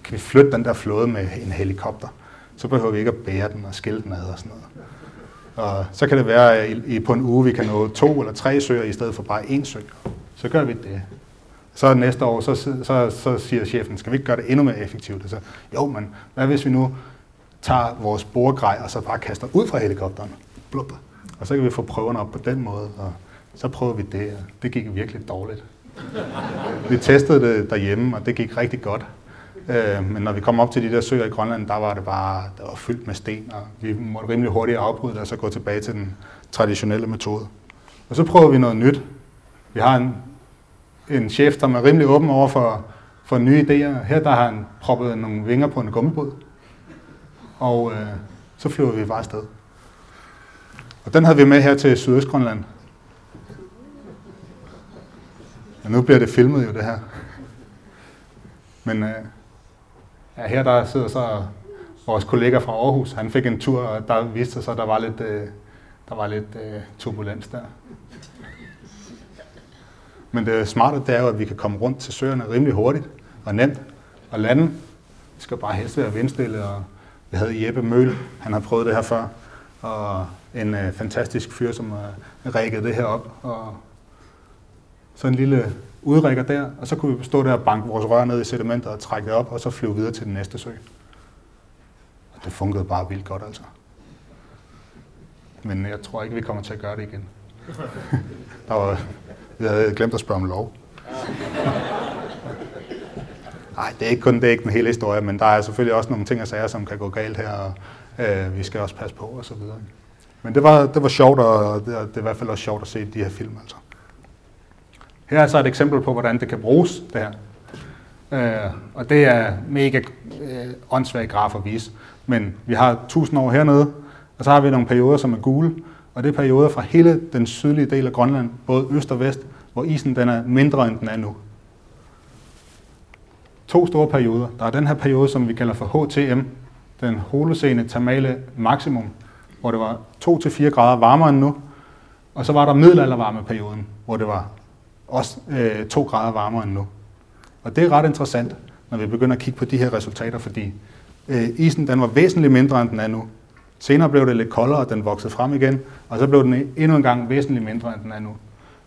kan vi flytte den der flåde med en helikopter? Så behøver vi ikke at bære den og skille den ad og sådan noget. Og så kan det være, at på en uge, vi kan nå 2 eller 3 søer, i stedet for bare 1 sø. Så gør vi det. Så næste år, så siger chefen, skal vi ikke gøre det endnu mere effektivt? Og så, jo, men hvad hvis vi nu tager vores boregrej, og så bare kaster ud fra helikopteren? Blub. Og så kan vi få prøverne op på den måde, og så prøver vi det, og det gik virkelig dårligt. Vi testede det derhjemme, og det gik rigtig godt. Men når vi kom op til de der søer i Grønland, der var det bare der var fyldt med sten, og vi måtte rimelig hurtigt afbryde det, og så gå tilbage til den traditionelle metode. Og så prøver vi noget nyt. Vi har en chef, der er rimelig åben over for nye idéer. Her der har han proppet nogle vinger på en gummibåd, og så flyver vi bare afsted. Og den havde vi med her til Sydøstgrønland. Og nu bliver det filmet jo, det her. Men ja, her der sidder så vores kollega fra Aarhus. Han fik en tur, og der viste sig, at der var lidt turbulens der. Men det smarte, det er jo, at vi kan komme rundt til søerne rimelig hurtigt og nemt og lande. Vi skal bare helst være vindstille, og vi havde Jeppe Møhl, han har prøvet det her før, og en fantastisk fyr, som har rækket det her op. Og så en lille udrækker der, og så kunne vi stå der og banke vores rør ned i sedimentet og trække det op, og så flyve videre til den næste sø. Og det fungerede bare vildt godt altså. Men jeg tror ikke, vi kommer til at gøre det igen. Vi havde glemt at spørge om lov. Nej, det er ikke den hele historie, men der er selvfølgelig også nogle ting og sager, som kan gå galt her, og vi skal også passe på og så videre. Men det var sjovt, og det er i hvert fald også sjovt at se de her film altså. Her er så et eksempel på, hvordan det kan bruges, det her. Og det er mega åndssvagt graf at vise. Men vi har 1000 år hernede, og så har vi nogle perioder, som er gule. Og det er perioder fra hele den sydlige del af Grønland, både øst og vest, hvor isen den er mindre, end den er nu. 2 store perioder. Der er den her periode, som vi kalder for HTM, den holocene termale maximum, hvor det var 2-4 grader varmere end nu. Og så var der middelaldervarmeperioden, hvor det var også 2 grader varmere end nu. Og det er ret interessant, når vi begynder at kigge på de her resultater, fordi Isen den var væsentligt mindre, end den er nu. Senere blev det lidt koldere, og den voksede frem igen, og så blev den endnu en gang væsentligt mindre, end den er nu.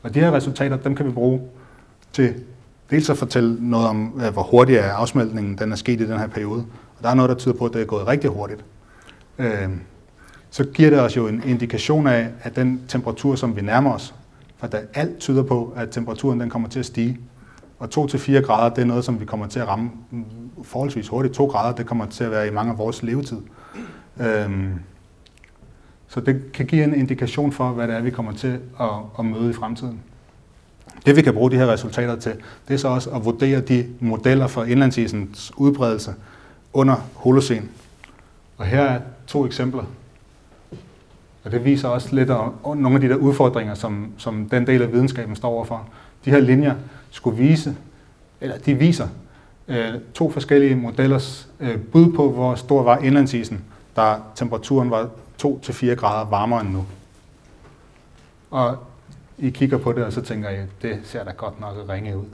Og de her resultater, dem kan vi bruge til dels at fortælle noget om, hvor hurtigt er afsmeltningen den er sket i den her periode. Og der er noget, der tyder på, at det er gået rigtig hurtigt. Så giver det os jo en indikation af, at den temperatur, som vi nærmer os, for der alt tyder på, at temperaturen den kommer til at stige. Og 2-4 grader, det er noget, som vi kommer til at ramme forholdsvis hurtigt. 2 grader, det kommer til at være i mange af vores levetid. Så det kan give en indikation for, hvad det er, vi kommer til at møde i fremtiden. Det vi kan bruge de her resultater til, det er så også at vurdere de modeller for indlandsisens udbredelse under Holocæn. Og her er 2 eksempler. Og det viser også lidt om nogle af de der udfordringer, som den del af videnskaben står overfor. De her linjer de viser 2 forskellige modellers bud på, hvor stor var indlandsisen, da temperaturen var 2-4 grader varmere end nu. Og I kigger på det, og så tænker I, det ser da godt nok ringe ud.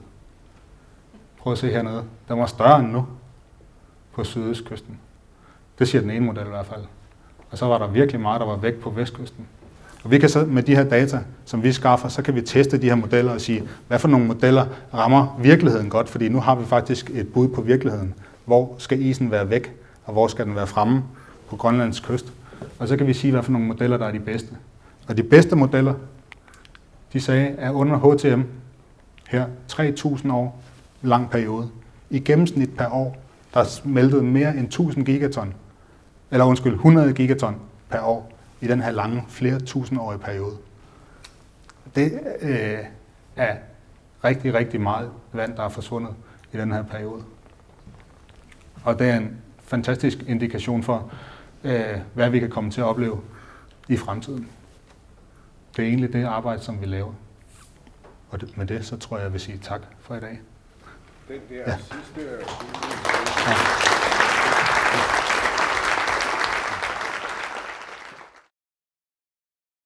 Prøv at se hernede. Den var større end nu på sydøstkysten. Det siger den ene model i hvert fald. Og så var der virkelig meget, der var væk på vestkysten. Og vi kan så med de her data, som vi skaffer, så kan vi teste de her modeller og sige, hvad for nogle modeller rammer virkeligheden godt, fordi nu har vi faktisk et bud på virkeligheden. Hvor skal isen være væk, og hvor skal den være fremme på Grønlands kyst? Og så kan vi sige, hvad for nogle modeller, der er de bedste. Og de bedste modeller, de sagde, er under HTM her 3.000 år lang periode. I gennemsnit per år, der er smeltet mere end 1000 gigaton, 100 gigaton per år i den her lange, flere tusindårige periode. Det er rigtig, rigtig meget vand, der er forsvundet i den her periode. Og det er en fantastisk indikation for, hvad vi kan komme til at opleve i fremtiden. Det er egentlig det arbejde, som vi laver. Og med det, så tror jeg vil sige tak for i dag. Den der sidste... Ja.